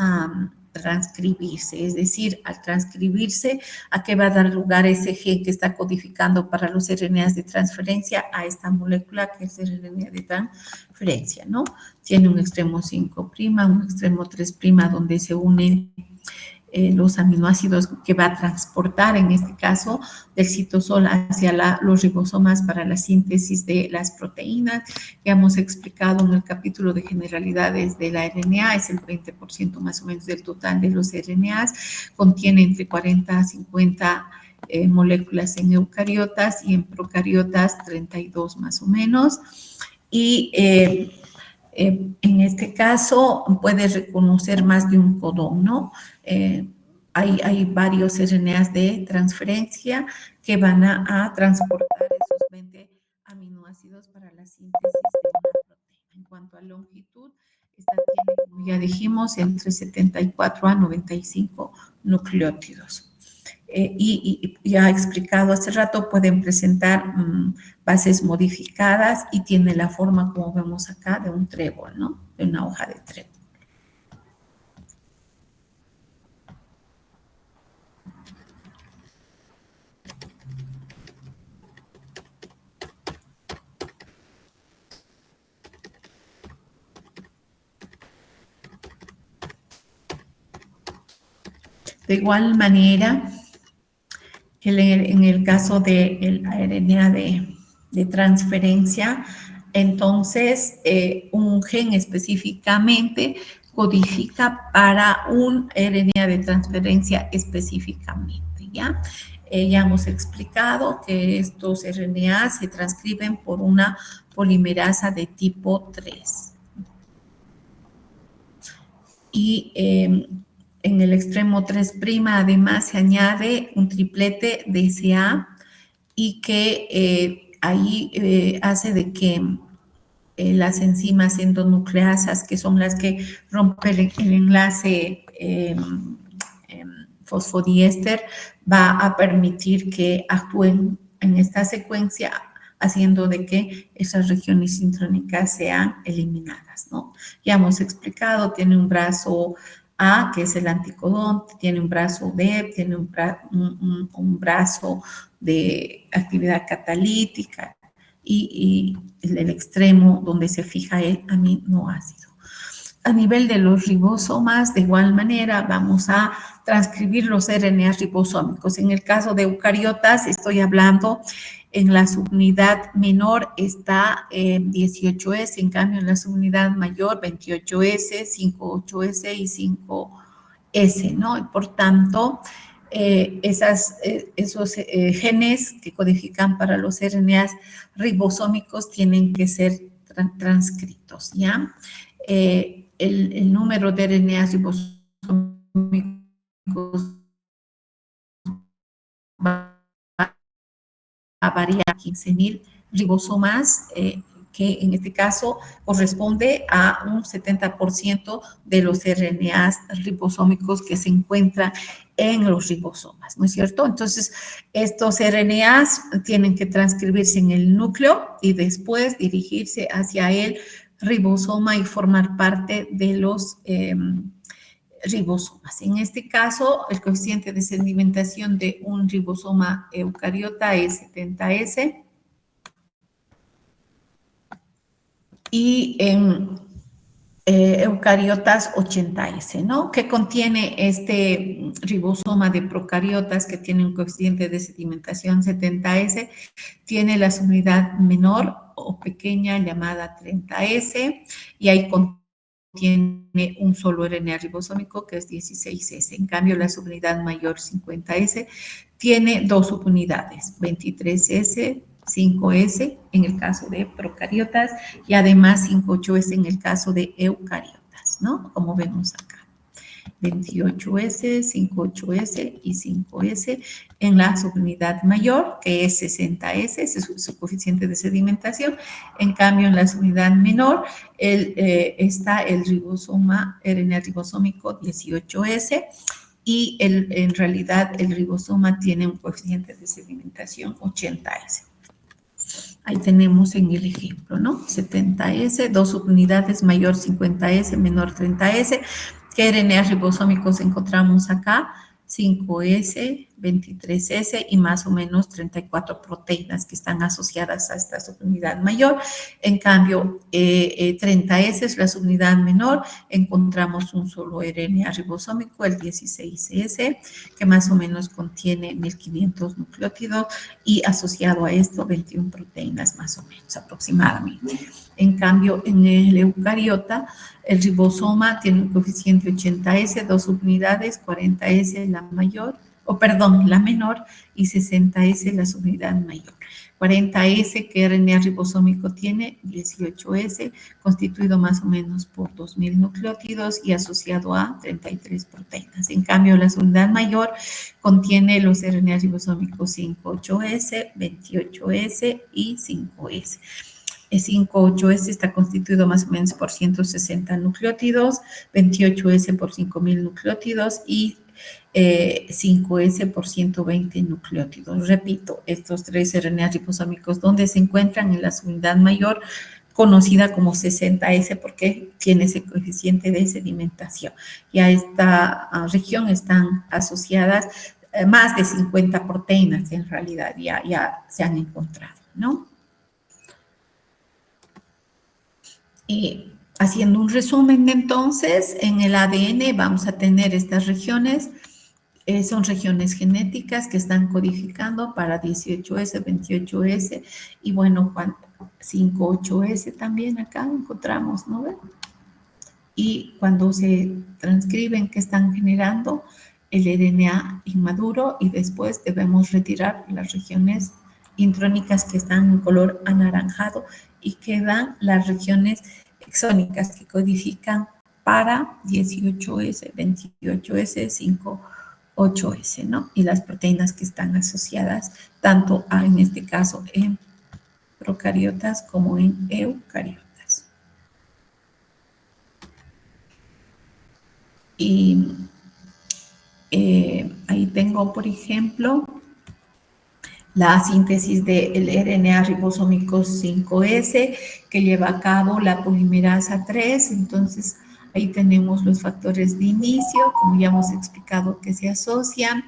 Speaker 1: transcribirse, es decir, al transcribirse, ¿a qué va a dar lugar ese gen que está codificando para los RNAs de transferencia? A esta molécula que es el RNA de transferencia, ¿no? Tiene un extremo 5', un extremo 3', donde se unen los aminoácidos que va a transportar, en este caso, del citosol hacia los ribosomas para la síntesis de las proteínas. Ya hemos explicado en el capítulo de generalidades de la RNA, es el 20% más o menos del total de los RNAs, contiene entre 40 a 50 moléculas en eucariotas y en procariotas 32 más o menos. Y En este caso, puede reconocer más de un codón, ¿no? Hay varios RNAs de transferencia que van a transportar esos 20 aminoácidos para la síntesis de una proteína. En cuanto a longitud, esta tiene, como ya dijimos, entre 74 a 95 nucleótidos. Y ya he explicado hace rato, pueden presentar bases modificadas y tiene la forma, como vemos acá, de un trébol, ¿no? De una hoja de trébol. De igual manera, en el caso del RNA de transferencia, entonces un gen específicamente codifica para un RNA de transferencia específicamente, ¿ya? Ya hemos explicado que estos RNA se transcriben por una polimerasa de tipo 3. Y en el extremo 3' además se añade un triplete de SA y que ahí hace de que las enzimas endonucleasas, que son las que rompen el enlace fosfodiéster, va a permitir que actúen en esta secuencia, haciendo de que esas regiones intrónicas sean eliminadas, ¿no? Ya hemos explicado, tiene un brazo A, que es el anticodón, tiene un brazo B, tiene un brazo de actividad catalítica y el extremo donde se fija el aminoácido. A nivel de los ribosomas, de igual manera, vamos a transcribir los RNAs ribosómicos. En el caso de eucariotas, estoy hablando en la subunidad menor está 18S, en cambio en la subunidad mayor 28S, 58S y 5S, ¿no? Y por tanto, esos genes que codifican para los RNAs ribosómicos tienen que ser transcritos, ¿ya? El número de RNAs ribosómicos va a variar a 15.000 ribosomas, que en este caso corresponde a un 70% de los RNAs ribosómicos que se encuentran en los ribosomas, ¿no es cierto? Entonces, estos RNAs tienen que transcribirse en el núcleo y después dirigirse hacia el ribosoma y formar parte de los ribosomas. En este caso, el coeficiente de sedimentación de un ribosoma eucariota es 70S y en eucariotas 80S, ¿no? ¿Qué contiene este ribosoma de procariotas que tiene un coeficiente de sedimentación 70S? Tiene la subunidad menor o pequeña llamada 30S y ahí contiene un solo RNA ribosómico que es 16S. En cambio, la subunidad mayor 50S tiene dos subunidades, 23S, 5S en el caso de procariotas y además 58S en el caso de eucariotas, ¿no? Como vemos acá. 28S, 58S y 5S en la subunidad mayor, que es 60S, ese es su coeficiente de sedimentación. En cambio, en la subunidad menor está el ribosoma, RNA ribosómico 18S, y en realidad el ribosoma tiene un coeficiente de sedimentación 80S. Ahí tenemos en el ejemplo, ¿no? 70S, dos subunidades, mayor 50S, menor 30S. ¿Qué RNA ribosómicos encontramos acá? 5S, 23S y más o menos 34 proteínas que están asociadas a esta subunidad mayor. En cambio, 30S es la subunidad menor, encontramos un solo RNA ribosómico, el 16S, que más o menos contiene 1500 nucleótidos y asociado a esto 21 proteínas más o menos aproximadamente. En cambio, en el eucariota, el ribosoma tiene un coeficiente 80S, dos subunidades, 40S la mayor, la menor, y 60S la subunidad mayor. 40S, ¿qué RNA ribosómico tiene? 18S, constituido más o menos por 2.000 nucleótidos y asociado a 33 proteínas. En cambio, la unidad mayor contiene los RNA ribosómicos 58S, 28S y 5S. El 5,8S está constituido más o menos por 160 nucleótidos, 28S por 5.000 nucleótidos y 5S por 120 nucleótidos. Repito, estos tres RNA ribosómicos donde se encuentran en la subunidad mayor, conocida como 60S porque tiene ese coeficiente de sedimentación. Y a esta región están asociadas más de 50 proteínas en realidad, ya se han encontrado, ¿no? Haciendo un resumen, entonces, en el ADN vamos a tener estas regiones, son regiones genéticas que están codificando para 18S, 28S y bueno, 5,8S también acá encontramos, ¿no? Y cuando se transcriben, que están generando el RNA inmaduro y después debemos retirar las regiones intrónicas que están en color anaranjado y quedan las regiones exónicas que codifican para 18S, 28S, 5,8S, ¿no? Y las proteínas que están asociadas tanto a, en este caso, en procariotas como en eucariotas. Y ahí tengo, por ejemplo, la síntesis del RNA ribosómico 5S que lleva a cabo la polimerasa 3. Entonces, ahí tenemos los factores de inicio, como ya hemos explicado, que se asocian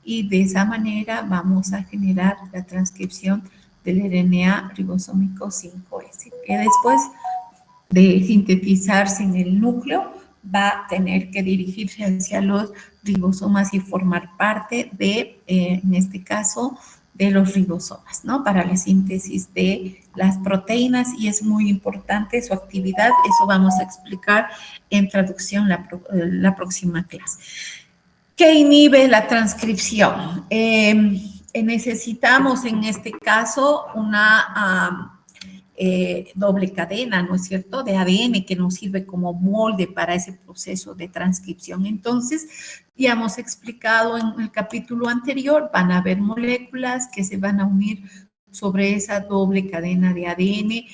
Speaker 1: y de esa manera vamos a generar la transcripción del RNA ribosómico 5S, que después de sintetizarse en el núcleo va a tener que dirigirse hacia los ribosomas y formar parte de, en este caso, de los ribosomas, ¿no? Para la síntesis de las proteínas y es muy importante su actividad, eso vamos a explicar en traducción la próxima clase. ¿Qué inhibe la transcripción? Necesitamos en este caso una doble cadena, ¿no es cierto?, de ADN que nos sirve como molde para ese proceso de transcripción. Entonces, ya hemos explicado en el capítulo anterior, van a haber moléculas que se van a unir sobre esa doble cadena de ADN,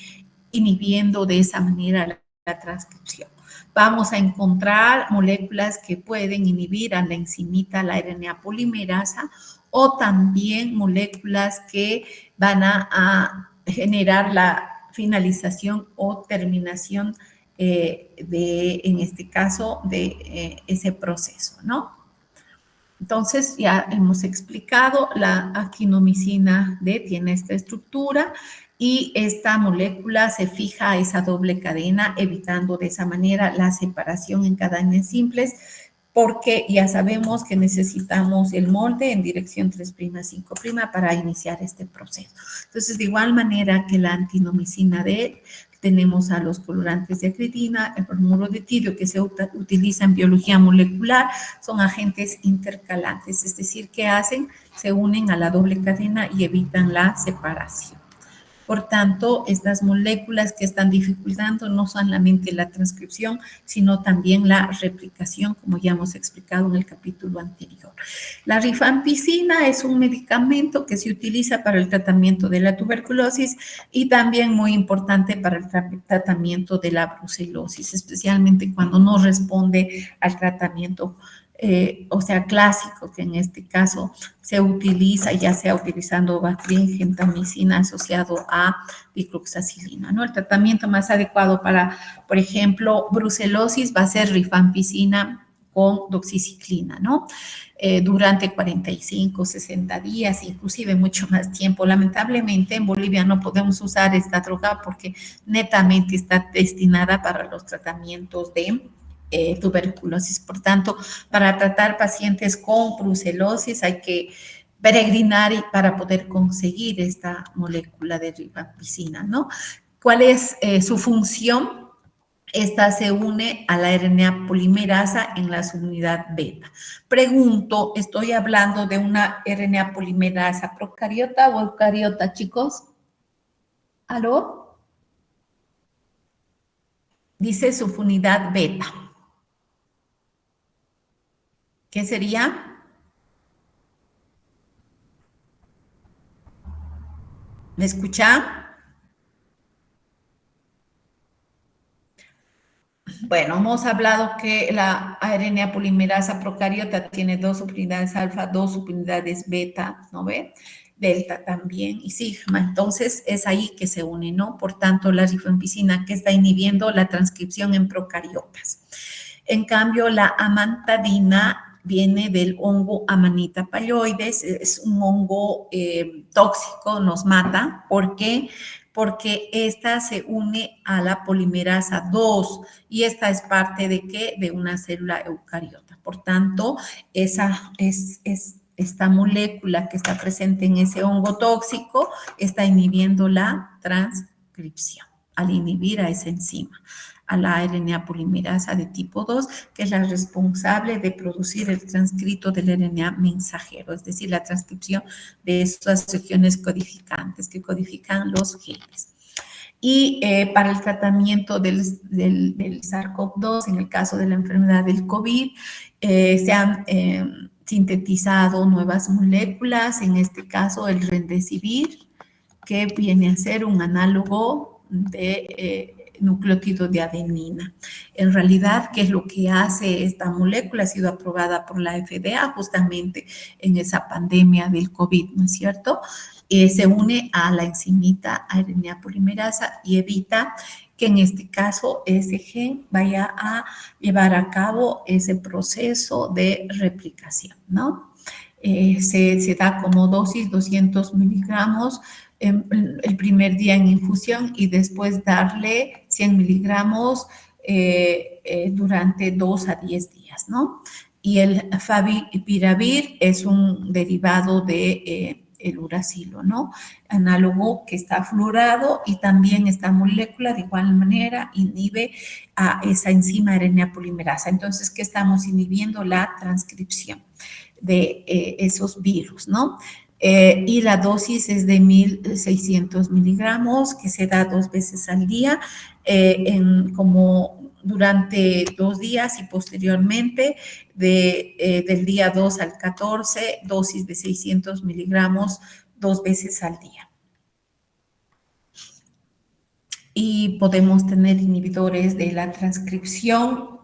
Speaker 1: inhibiendo de esa manera la transcripción. Vamos a encontrar moléculas que pueden inhibir a la enzimita, la RNA polimerasa, o también moléculas que van a generar la finalización o terminación en este caso, de ese proceso, ¿no? Entonces, ya hemos explicado, la actinomicina D tiene esta estructura y esta molécula se fija a esa doble cadena, evitando de esa manera la separación en cadenas simples, porque ya sabemos que necesitamos el molde en dirección 3', 5' para iniciar este proceso. Entonces, de igual manera que la antinomicina D, tenemos a los colorantes de acridina, el bromuro de tirio que se utiliza en biología molecular, son agentes intercalantes, es decir, que hacen, se unen a la doble cadena y evitan la separación. Por tanto, estas moléculas que están dificultando no solamente la transcripción, sino también la replicación, como ya hemos explicado en el capítulo anterior. La rifampicina es un medicamento que se utiliza para el tratamiento de la tuberculosis y también muy importante para el tratamiento de la brucelosis, especialmente cuando no responde al tratamiento o sea, clásico, que en este caso se utiliza, ya sea utilizando Bactrim, gentamicina asociado a dicloxacilina, ¿no? El tratamiento más adecuado para, por ejemplo, brucelosis va a ser rifampicina con doxiciclina, ¿no? Durante 45, 60 días, inclusive mucho más tiempo. Lamentablemente en Bolivia no podemos usar esta droga porque netamente está destinada para los tratamientos de tuberculosis. Por tanto, para tratar pacientes con brucelosis hay que peregrinar para poder conseguir esta molécula de rifampicina, ¿no? ¿Cuál es su función? esta se une a la RNA polimerasa en la subunidad beta. Pregunto, ¿estoy hablando de una RNA polimerasa procariota o eucariota, chicos? ¿Aló? Dice subunidad beta. ¿Qué sería? ¿Me escucha? Bueno, hemos hablado que la RNA polimerasa procariota tiene 2 subunidades alfa, 2 subunidades beta, ¿no ve? Delta también y sigma. Entonces, es ahí que se une, ¿no? Por tanto, la rifampicina que está inhibiendo la transcripción en procariotas. En cambio, la amantadina viene del hongo Amanita palloides, es un hongo tóxico, nos mata. ¿Por qué? Porque esta se une a la polimerasa 2 y esta es parte de ¿qué? De una célula eucariota. Por tanto, esta molécula que está presente en ese hongo tóxico está inhibiendo la transcripción al inhibir a esa enzima, a la RNA polimerasa de tipo 2, que es la responsable de producir el transcrito del RNA mensajero, es decir, la transcripción de estas regiones codificantes que codifican los genes. Y para el tratamiento del SARS-CoV-2, en el caso de la enfermedad del COVID, se han sintetizado nuevas moléculas, en este caso el remdesivir, que viene a ser un análogo de nucleótido de adenina. En realidad, ¿qué es lo que hace esta molécula? Ha sido aprobada por la FDA justamente en esa pandemia del COVID, ¿no es cierto? Se une a la enzimita RNA polimerasa y evita que en este caso ese gen vaya a llevar a cabo ese proceso de replicación, ¿no? Se da como dosis 200 miligramos el primer día en infusión y después darle 100 miligramos durante 2 a 10 días, ¿no? Y el favipiravir es un derivado de el uracilo, ¿no? Análogo que está fluorado y también esta molécula de igual manera inhibe a esa enzima RNA polimerasa. Entonces, ¿qué estamos inhibiendo? La transcripción de esos virus, ¿no? Y la dosis es de 1.600 miligramos, que se da 2 veces al día, como durante 2 días y posteriormente del día 2 al 14, dosis de 600 miligramos 2 veces al día. Y podemos tener inhibidores de la transcripción,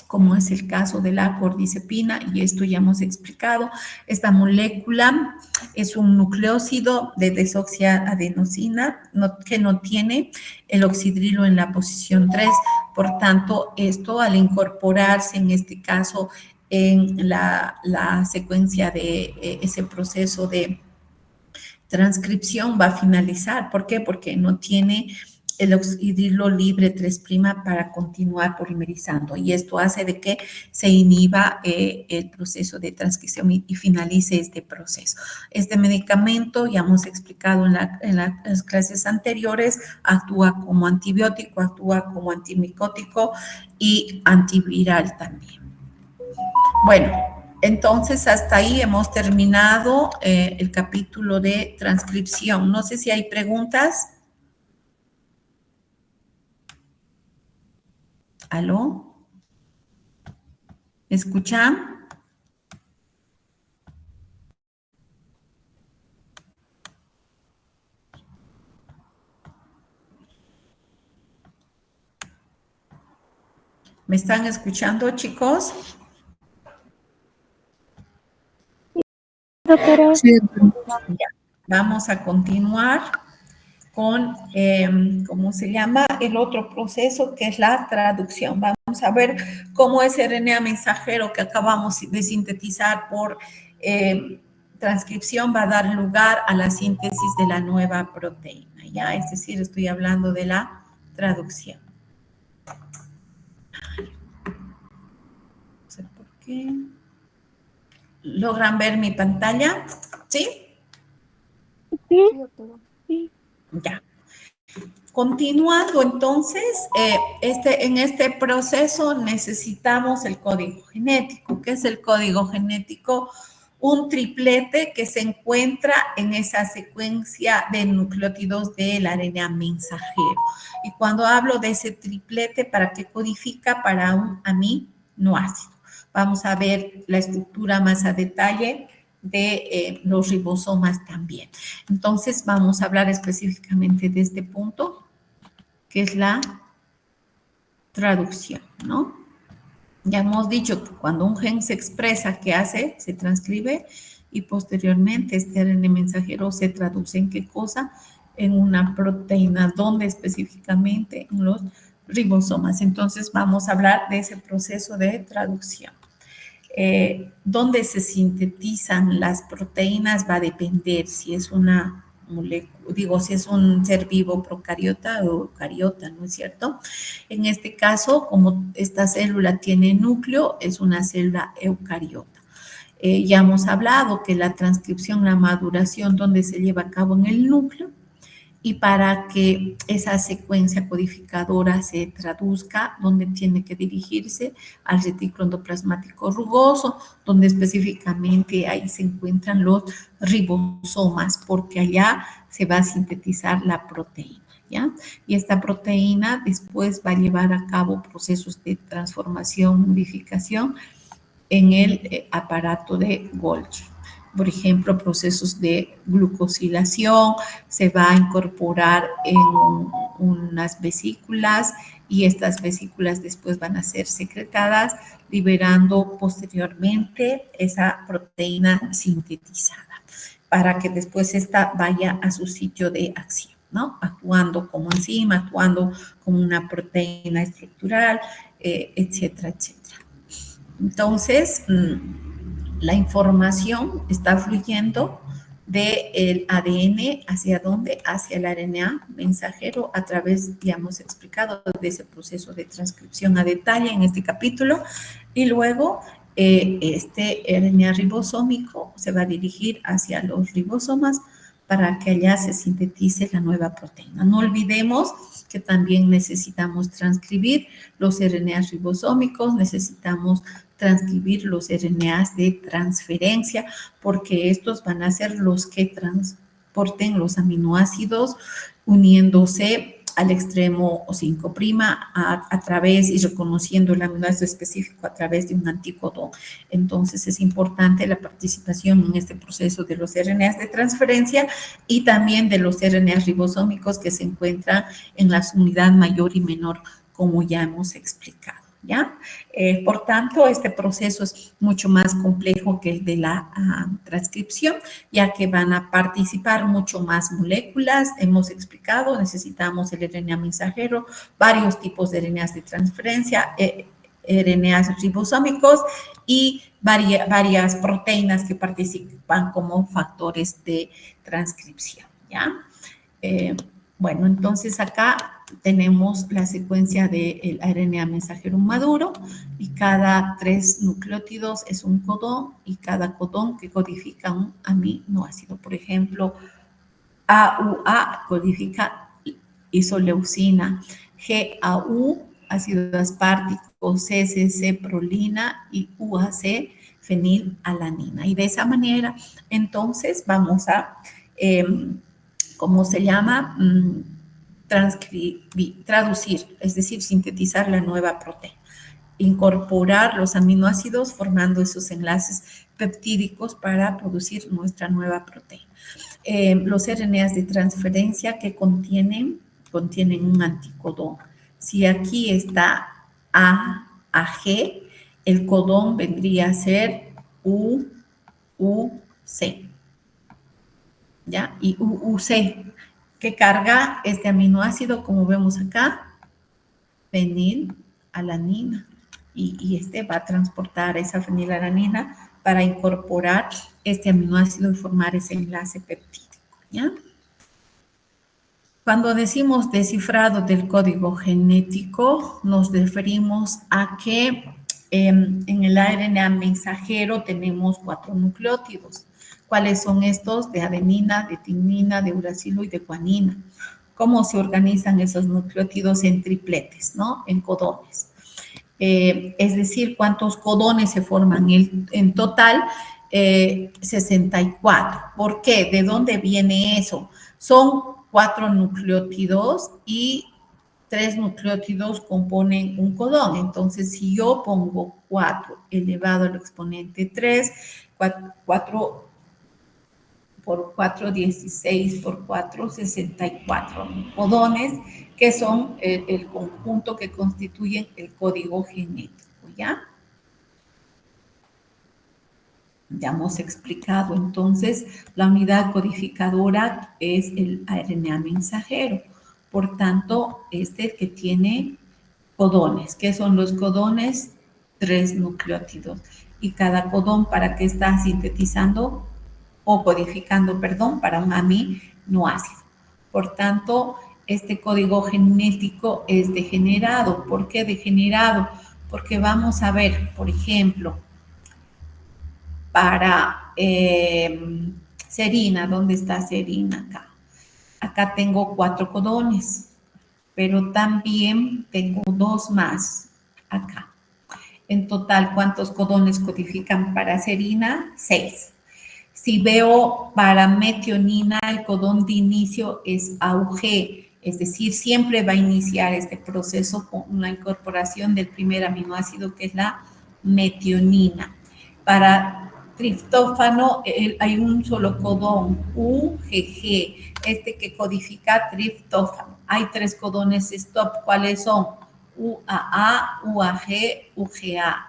Speaker 1: como es el caso de la cordycepina, y esto ya hemos explicado. Esta molécula es un nucleósido de desoxiadenosina que no tiene el oxidrilo en la posición 3. Por tanto, esto al incorporarse en este caso en la secuencia de ese proceso de transcripción va a finalizar. ¿Por qué? Porque no tiene el oxidrilo libre 3' para continuar polimerizando y esto hace de que se inhiba el proceso de transcripción y finalice este proceso. Este medicamento, ya hemos explicado en las clases anteriores, actúa como antibiótico, actúa como antimicótico y antiviral también. Bueno, entonces hasta ahí hemos terminado el capítulo de transcripción. No sé si hay preguntas. ¿Aló? ¿Me escuchan? ¿Me están escuchando, chicos?
Speaker 2: Doctora.
Speaker 1: Sí. Ya. Vamos a continuar con, ¿cómo se llama? El otro proceso que es la traducción. Vamos a ver cómo ese RNA mensajero que acabamos de sintetizar por transcripción va a dar lugar a la síntesis de la nueva proteína, ¿ya? Es decir, estoy hablando de la traducción. No sé por qué. ¿Logran ver mi pantalla? ¿Sí?
Speaker 2: Sí, doctora. Sí.
Speaker 1: Ya. Continuando, entonces, en este proceso necesitamos el código genético. ¿Qué es el código genético? Un triplete que se encuentra en esa secuencia de nucleótidos del ARN mensajero. Y cuando hablo de ese triplete, ¿para qué codifica? Para un aminoácido. Vamos a ver la estructura más a detalle de los ribosomas también. Entonces, vamos a hablar específicamente de este punto, que es la traducción, ¿no? Ya hemos dicho que cuando un gen se expresa, ¿qué hace? Se transcribe y posteriormente este ARN mensajero se traduce ¿en qué cosa? En una proteína, donde específicamente en los ribosomas. Entonces vamos a hablar de ese proceso de traducción. Donde se sintetizan las proteínas va a depender si es una molécula, digo, si es un ser vivo procariota o eucariota, ¿no es cierto? En este caso, como esta célula tiene núcleo, es una célula eucariota. Ya hemos hablado que la transcripción, la maduración, donde se lleva a cabo en el núcleo, y para que esa secuencia codificadora se traduzca, donde tiene que dirigirse al retículo endoplasmático rugoso, donde específicamente ahí se encuentran los ribosomas, porque allá se va a sintetizar la proteína, ¿ya? Y esta proteína después va a llevar a cabo procesos de transformación, modificación en el aparato de Golgi. Por ejemplo, procesos de glucosilación, se va a incorporar en unas vesículas y estas vesículas después van a ser secretadas, liberando posteriormente esa proteína sintetizada, para que después esta vaya a su sitio de acción, ¿no? Actuando como enzima, actuando como una proteína estructural, etcétera, etcétera. Entonces, la información está fluyendo del ADN hacia dónde, hacia el RNA mensajero a través, ya hemos explicado, de ese proceso de transcripción a detalle en este capítulo, y luego este RNA ribosómico se va a dirigir hacia los ribosomas para que allá se sintetice la nueva proteína. No olvidemos que también necesitamos transcribir los RNAs ribosómicos, necesitamos transcribir los RNAs de transferencia, porque estos van a ser los que transporten los aminoácidos uniéndose al extremo 5' a través y reconociendo el aminoácido específico a través de un anticodón. Entonces es importante la participación en este proceso de los RNAs de transferencia y también de los RNAs ribosómicos que se encuentran en la unidad mayor y menor, como ya hemos explicado, ¿ya? Por tanto, este proceso es mucho más complejo que el de la transcripción, ya que van a participar mucho más moléculas. Hemos explicado, necesitamos el RNA mensajero, varios tipos de RNAs de transferencia, RNAs ribosómicos y varias proteínas que participan como factores de transcripción, ¿ya? Bueno, entonces acá tenemos la secuencia del RNA mensajero maduro y cada 3 nucleótidos es un codón y cada codón que codifica un aminoácido. Por ejemplo, AUA codifica isoleucina, GAU ácido aspartico, CCC prolina y UAC fenilalanina. Y de esa manera, entonces, vamos a, ¿cómo se llama? Traducir, es decir, sintetizar la nueva proteína, incorporar los aminoácidos formando esos enlaces peptídicos para producir nuestra nueva proteína. Los RNAs de transferencia que contienen un anticodón. Si aquí está AG, el codón vendría a ser UC, ¿ya? Y UC, que carga este aminoácido, como vemos acá, fenilalanina. Y este va a transportar esa fenilalanina para incorporar este aminoácido y formar ese enlace peptídico, ¿ya? Cuando decimos descifrado del código genético, nos referimos a que en el ARN mensajero tenemos 4 nucleótidos. ¿Cuáles son estos? De adenina, de timina, de uracilo y de guanina. cómo se organizan esos nucleótidos en tripletes, ¿no? En codones. Es decir, cuántos codones se forman en total, 64. ¿Por qué? ¿De dónde viene eso? Son 4 nucleótidos y 3 nucleótidos componen un codón. Entonces, si yo pongo 4 elevado al exponente 3, 4 por 4, 16 por 4, 64 codones, que son el conjunto que constituyen el código genético, ¿ya? Ya hemos explicado, entonces, la unidad codificadora es el RNA mensajero. Por tanto, este que tiene codones. ¿Qué son los codones? 3 nucleótidos. Y cada codón, ¿para qué está sintetizando o codificando, perdón, para un aminoácido? Por tanto, este código genético es degenerado. ¿Por qué degenerado? Porque vamos a ver, por ejemplo, para serina, ¿dónde está serina? Acá. Acá tengo 4 codones, pero también tengo 2 más acá. En total, ¿cuántos codones codifican para serina? 6. Si veo para metionina, el codón de inicio es AUG, es decir, siempre va a iniciar este proceso con una incorporación del primer aminoácido, que es la metionina. Para triptófano hay un solo codón, UGG, este que codifica triptófano. Hay 3 codones stop, ¿cuáles son? UAA, UAG, UGA.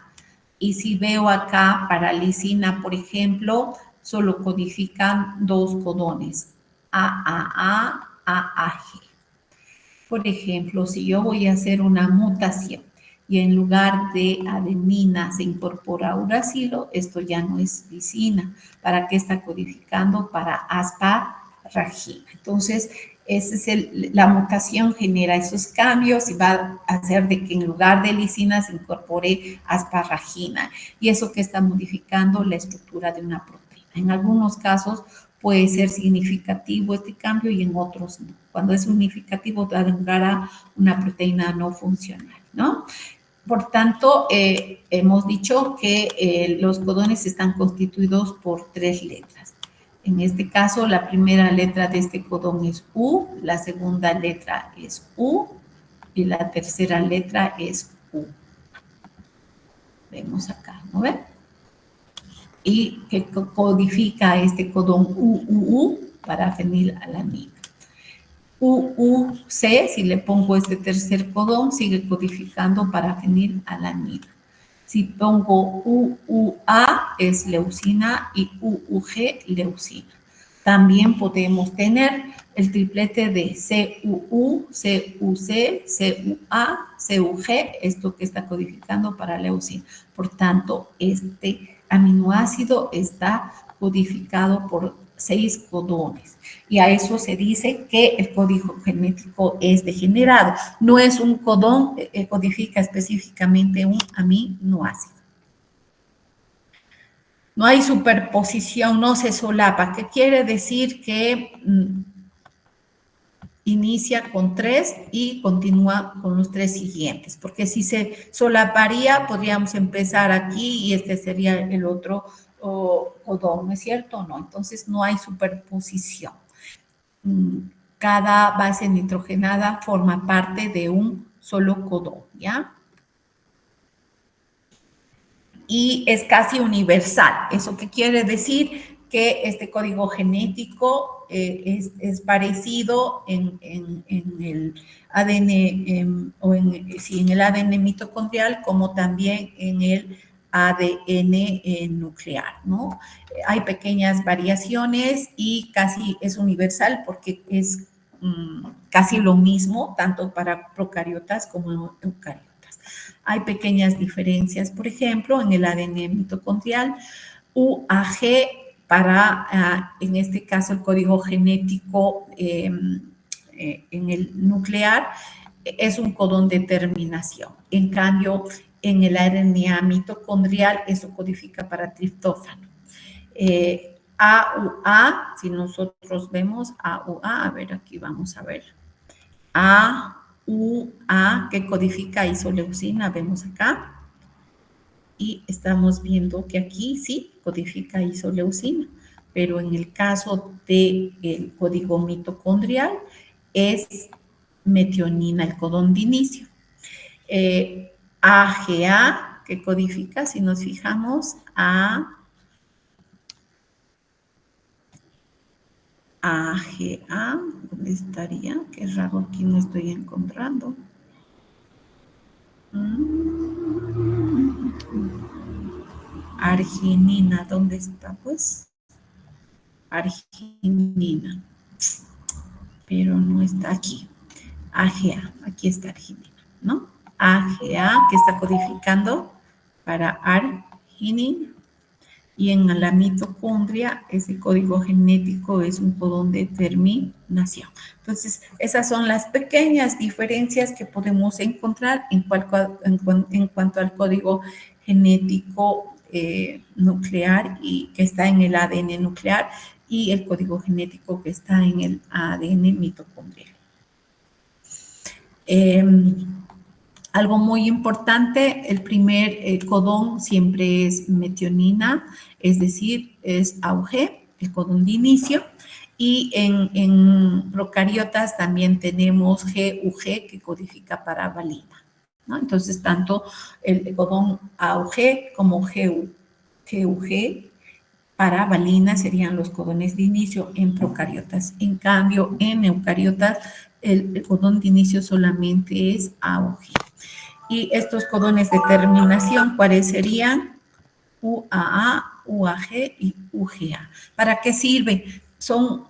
Speaker 1: Y si veo acá para lisina, por ejemplo, solo codifican 2 codones, AAA, AAG. Por ejemplo, si yo voy a hacer una mutación y en lugar de adenina se incorpora uracilo, esto ya no es lisina. ¿Para qué está codificando? Para asparagina. Entonces, la mutación genera esos cambios y va a hacer de que en lugar de lisina se incorpore asparagina. Y eso que está modificando la estructura de una proteína. En algunos casos puede ser significativo este cambio y en otros no. Cuando es significativo da lugar a una proteína no funcional, ¿no? Por tanto, hemos dicho que los codones están constituidos por 3 letras. En este caso, la primera letra de este codón es U, la segunda letra es U y la tercera letra es U. Vemos acá, ¿no ven? Y que codifica este codón UUU para fenilalanina. UUC, si le pongo este tercer codón, sigue codificando para fenilalanina. Si pongo UUA es leucina y UUG leucina. También podemos tener el triplete de CUU, CUC, CUA, CUG, esto que está codificando para leucina. Por tanto, este aminoácido está codificado por 6 codones. Y a eso se dice que el código genético es degenerado. No es un codón, codifica específicamente un aminoácido. No hay superposición, no se solapa. ¿Qué quiere decir? Que inicia con 3 y continúa con los 3 siguientes. Porque si se solaparía, podríamos empezar aquí y este sería el otro codón, ¿no es cierto? No, entonces no hay superposición. Cada base nitrogenada forma parte de un solo codón, ¿ya? Y es casi universal. ¿Eso qué quiere decir? Que este código genético es parecido en el ADN o en el ADN mitocondrial como también en el ADN nuclear, ¿no? Hay pequeñas variaciones y casi es universal porque es casi lo mismo tanto para procariotas como eucariotas. Hay pequeñas diferencias, por ejemplo, en el ADN mitocondrial, UAG para, en este caso, el código genético en el nuclear, es un codón de terminación. En cambio, en el RNA mitocondrial, eso codifica para triptófano. AUA, si nosotros vemos AUA, a ver, aquí vamos a ver. AUA, que codifica isoleucina, vemos acá. Y estamos viendo que aquí sí codifica isoleucina, pero en el caso del código mitocondrial es metionina, el codón de inicio. AGA, que codifica, si nos fijamos, AGA, ¿dónde estaría? Qué raro, aquí no estoy encontrando. Arginina, ¿dónde está? Pues arginina, pero no está aquí. AGA, aquí está arginina, ¿no? AGA, que está codificando para arginina, y en la mitocondria ese código genético es un codón de terminación. Entonces, esas son las pequeñas diferencias que podemos encontrar en cuanto al código genético nuclear y que está en el ADN nuclear y el código genético que está en el ADN mitocondrial. Algo muy importante, el primer codón siempre es metionina, es decir, es AUG, el codón de inicio, y en procariotas también tenemos GUG, que codifica para valina, ¿no? Entonces, tanto el codón AUG como GUG para valina serían los codones de inicio en procariotas. En cambio, en eucariotas, el codón de inicio solamente es AUG. Y estos codones de terminación, ¿cuáles serían? UAA, UAG y UGA. ¿Para qué sirve? Son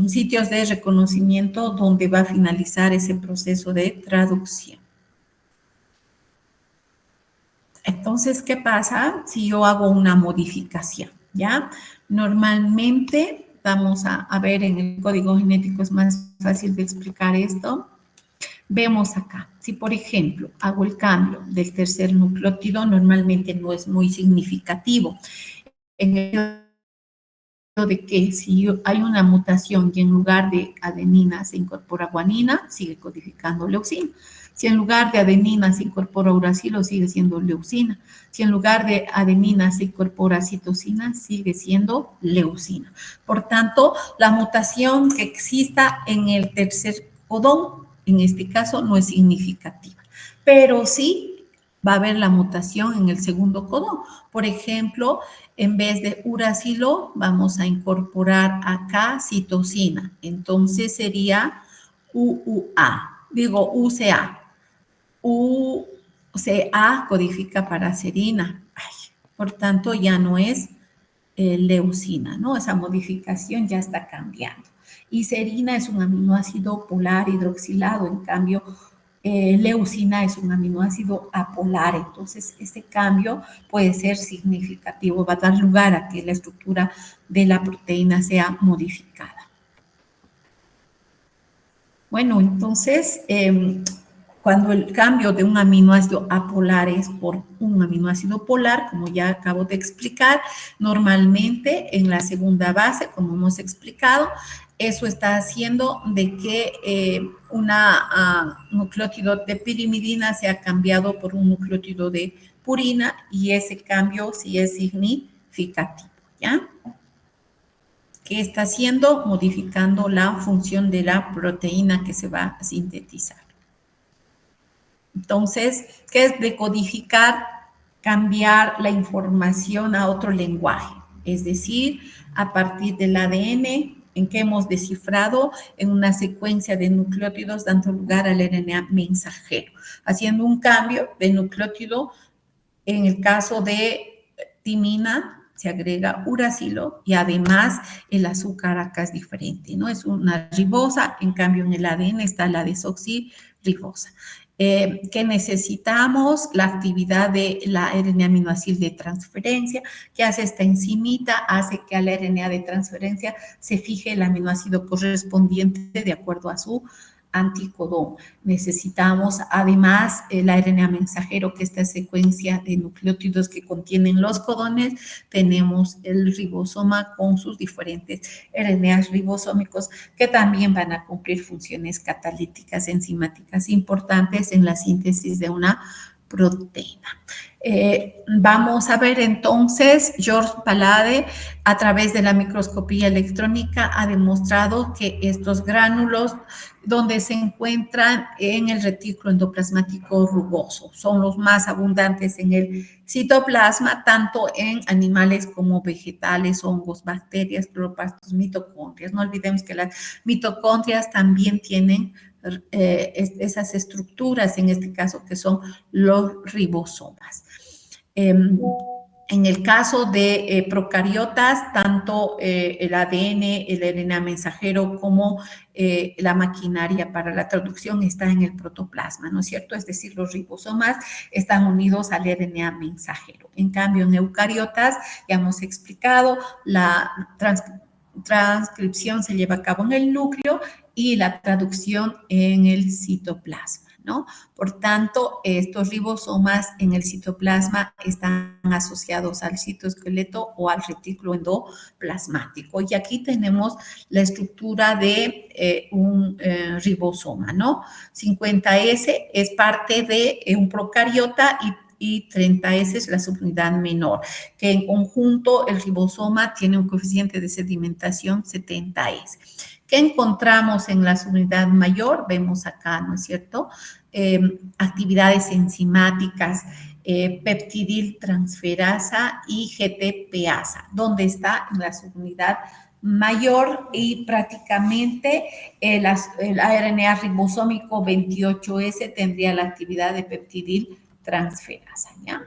Speaker 1: sitios de reconocimiento donde va a finalizar ese proceso de traducción. Entonces, ¿qué pasa si yo hago una modificación? ¿Ya? Normalmente, vamos a ver en el código genético, es más fácil de explicar esto. Vemos acá, si por ejemplo hago el cambio del tercer nucleótido, normalmente no es muy significativo. En el de que si hay una mutación y en lugar de adenina se incorpora guanina, sigue codificando leucina. Si en lugar de adenina se incorpora uracilo, sigue siendo leucina. Si en lugar de adenina se incorpora citosina, sigue siendo leucina. Por tanto, la mutación que exista en el tercer codón, en este caso, no es significativa. Pero sí va a haber la mutación en el segundo codón. Por ejemplo, en vez de uracilo, vamos a incorporar acá citosina. Entonces sería UUA, digo UCA. UCA codifica para serina. Por tanto, ya no es leucina, ¿no? Esa modificación ya está cambiando. Y serina es un aminoácido polar hidroxilado, en cambio, leucina es un aminoácido apolar, entonces este cambio puede ser significativo, va a dar lugar a que la estructura de la proteína sea modificada. Bueno, entonces, cuando el cambio de un aminoácido apolar es por un aminoácido polar, como ya acabo de explicar, normalmente en la segunda base, como hemos explicado, eso está haciendo de que una nucleótido de pirimidina sea cambiado por un nucleótido de purina y ese cambio sí es significativo, ¿ya? ¿Qué está haciendo? Modificando la función de la proteína que se va a sintetizar. Entonces, ¿qué es decodificar? Cambiar la información a otro lenguaje, es decir, a partir del ADN en que hemos descifrado en una secuencia de nucleótidos dando lugar al RNA mensajero, haciendo un cambio de nucleótido. En el caso de timina se agrega uracilo y además el azúcar acá es diferente, ¿no? Es una ribosa, en cambio en el ADN está la desoxirribosa. Que necesitamos la actividad de la RNA aminoácido de transferencia, que hace esta enzimita, hace que a la RNA de transferencia se fije el aminoácido correspondiente de acuerdo a su anticodón. Necesitamos además el RNA mensajero, que esta secuencia de nucleótidos que contienen los codones. Tenemos el ribosoma con sus diferentes RNAs ribosómicos que también van a cumplir funciones catalíticas enzimáticas importantes en la síntesis de una proteína. Vamos a ver entonces, George Palade, a través de la microscopía electrónica, ha demostrado que estos gránulos, donde se encuentran en el retículo endoplasmático rugoso, son los más abundantes en el citoplasma, tanto en animales como vegetales, hongos, bacterias, cloroplastos, mitocondrias. No olvidemos que las mitocondrias también tienen esas estructuras, en este caso, que son los ribosomas. En el caso de procariotas, tanto el ADN, el RNA mensajero, como la maquinaria para la traducción está en el protoplasma, ¿no es cierto? Es decir, los ribosomas están unidos al RNA mensajero. En cambio, en eucariotas, ya hemos explicado, la transcripción se lleva a cabo en el núcleo y la traducción en el citoplasma, ¿no? Por tanto, estos ribosomas en el citoplasma están asociados al citoesqueleto o al retículo endoplasmático. Y aquí tenemos la estructura de un ribosoma, ¿no? 50S es parte de un procariota y 30S es la subunidad menor, que en conjunto el ribosoma tiene un coeficiente de sedimentación 70S. ¿Qué encontramos en la subunidad mayor? Vemos acá, ¿no es cierto? Actividades enzimáticas, peptidiltransferasa y GTPasa, donde está en la subunidad mayor, y prácticamente el RNA ribosómico 28S tendría la actividad de peptidiltransferasa, ¿ya?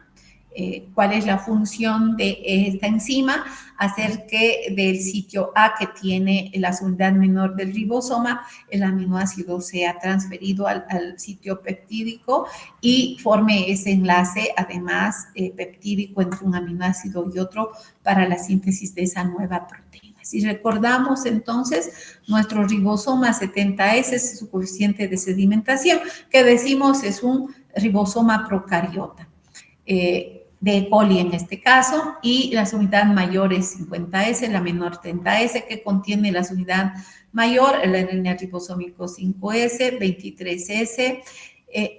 Speaker 1: ¿Cuál es la función de esta enzima? Hacer que del sitio A, que tiene la subunidad menor del ribosoma, el aminoácido sea transferido al sitio peptídico y forme ese enlace, además peptídico, entre un aminoácido y otro para la síntesis de esa nueva proteína. Si recordamos entonces, nuestro ribosoma 70S es su coeficiente de sedimentación, que decimos es un ribosoma procariota. De E. coli en este caso, y la subunidad mayor es 50S, la menor 30S, que contiene la subunidad mayor, el RNA ribosómico 5S, 23S,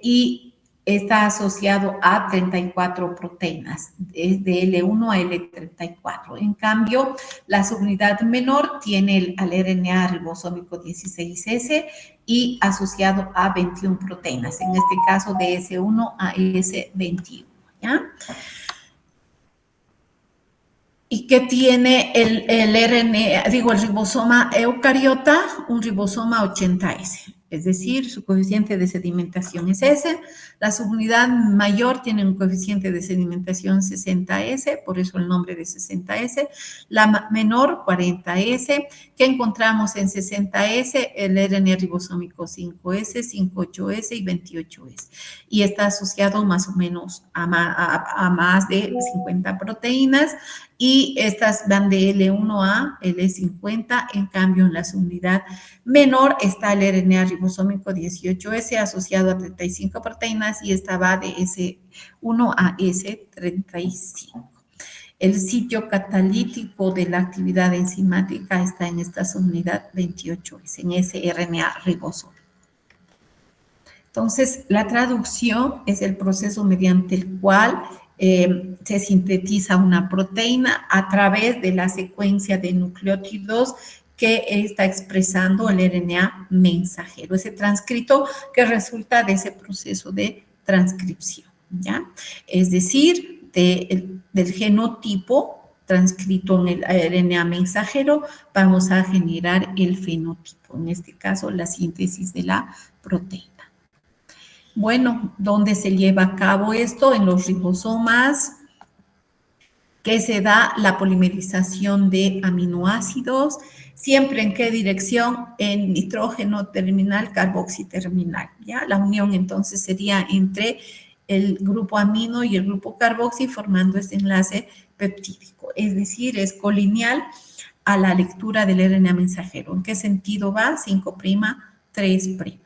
Speaker 1: y está asociado a 34 proteínas, de L1 a L34. En cambio, la subunidad menor tiene al RNA ribosómico 16S y asociado a 21 proteínas, en este caso de S1 a S21. ¿Ya? ¿Y qué tiene el RNA, el ribosoma eucariota? Un ribosoma 80S, es decir, su coeficiente de sedimentación es S. La subunidad mayor tiene un coeficiente de sedimentación 60S, por eso el nombre de 60S. La menor 40S, que encontramos en 60S, el RNA ribosómico 5S, 58S y 28S. Y está asociado más o menos a más de 50 proteínas. Y estas van de L1 a L50, en cambio en la subunidad menor está el RNA ribosómico 18S asociado a 35 proteínas y esta va de S1 a S35. El sitio catalítico de la actividad enzimática está en esta subunidad 28S, en ese RNA ribosómico. Entonces, la traducción es el proceso mediante el cual se sintetiza una proteína a través de la secuencia de nucleótidos que está expresando el RNA mensajero, ese transcrito que resulta de ese proceso de transcripción, ¿ya? Es decir, del genotipo transcrito en el RNA mensajero, vamos a generar el fenotipo, en este caso la síntesis de la proteína. Bueno, ¿dónde se lleva a cabo esto? En los ribosomas, que se da la polimerización de aminoácidos. ¿Siempre en qué dirección? En nitrógeno terminal, carboxiterminal, ¿ya? La unión entonces sería entre el grupo amino y el grupo carboxi, formando este enlace peptídico. Es decir, es colineal a la lectura del RNA mensajero. ¿En qué sentido va? 5', 3'.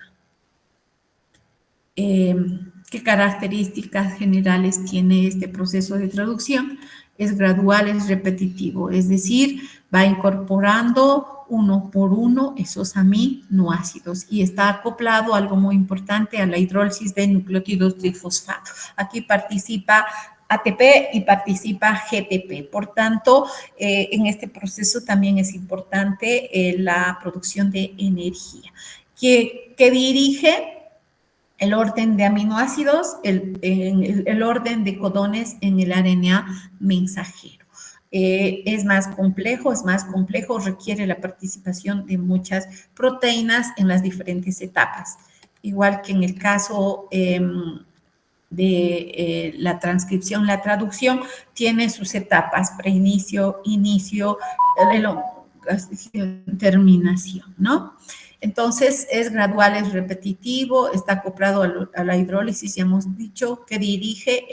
Speaker 1: ¿Qué características generales tiene este proceso de traducción? Es gradual, es repetitivo, es decir, va incorporando uno por uno esos aminoácidos y está acoplado, algo muy importante, a la hidrólisis de nucleótidos trifosfato. Aquí participa ATP y participa GTP. Por tanto, en este proceso también es importante la producción de energía, que dirige el orden de aminoácidos, el orden de codones en el RNA mensajero. Es más complejo, requiere la participación de muchas proteínas en las diferentes etapas. Igual que en el caso de la transcripción, la traducción tiene sus etapas, preinicio, inicio, elongación, terminación, ¿no? Entonces, es gradual, es repetitivo, está acoplado a la hidrólisis, ya hemos dicho, que dirige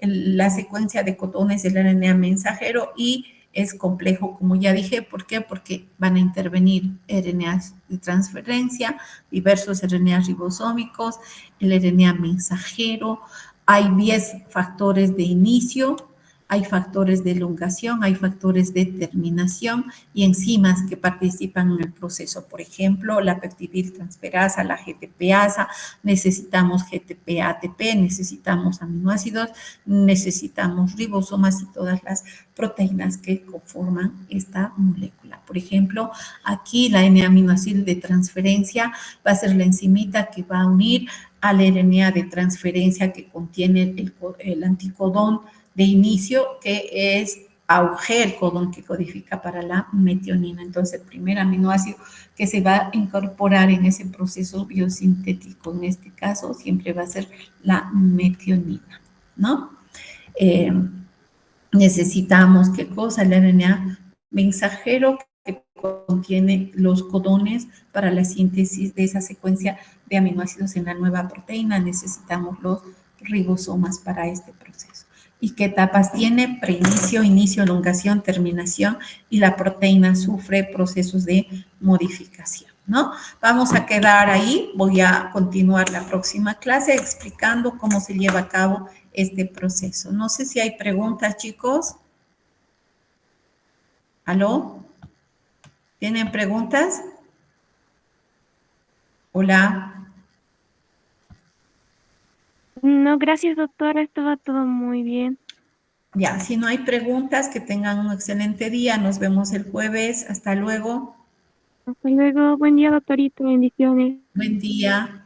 Speaker 1: la secuencia de codones del RNA mensajero y es complejo, como ya dije. ¿Por qué? Porque van a intervenir RNAs de transferencia, diversos RNAs ribosómicos, el RNA mensajero, hay 10 factores de inicio, hay factores de elongación, hay factores de terminación y enzimas que participan en el proceso. Por ejemplo, la peptidiltransferasa, la GTPasa, necesitamos GTP-ATP, necesitamos aminoácidos, necesitamos ribosomas y todas las proteínas que conforman esta molécula. Por ejemplo, aquí la N-aminoácido de transferencia va a ser la enzimita que va a unir al RNA de transferencia que contiene el anticodón de inicio, que es AUG, el codón que codifica para la metionina. Entonces, el primer aminoácido que se va a incorporar en ese proceso biosintético, en este caso, siempre va a ser la metionina, ¿no? Necesitamos, ¿qué cosa? El RNA mensajero que contiene los codones para la síntesis de esa secuencia de aminoácidos en la nueva proteína. Necesitamos los ribosomas para este proceso. ¿Y qué etapas tiene? Preinicio, inicio, elongación, terminación, y la proteína sufre procesos de modificación, ¿no? Vamos a quedar ahí. Voy a continuar la próxima clase explicando cómo se lleva a cabo este proceso. No sé si hay preguntas, chicos. ¿Aló? ¿Tienen preguntas? Hola.
Speaker 2: No, gracias, doctora. Estaba todo muy bien.
Speaker 1: Ya, si no hay preguntas, que tengan un excelente día. Nos vemos el jueves. Hasta luego.
Speaker 2: Hasta luego. Buen día, doctorito. Bendiciones.
Speaker 1: Buen día.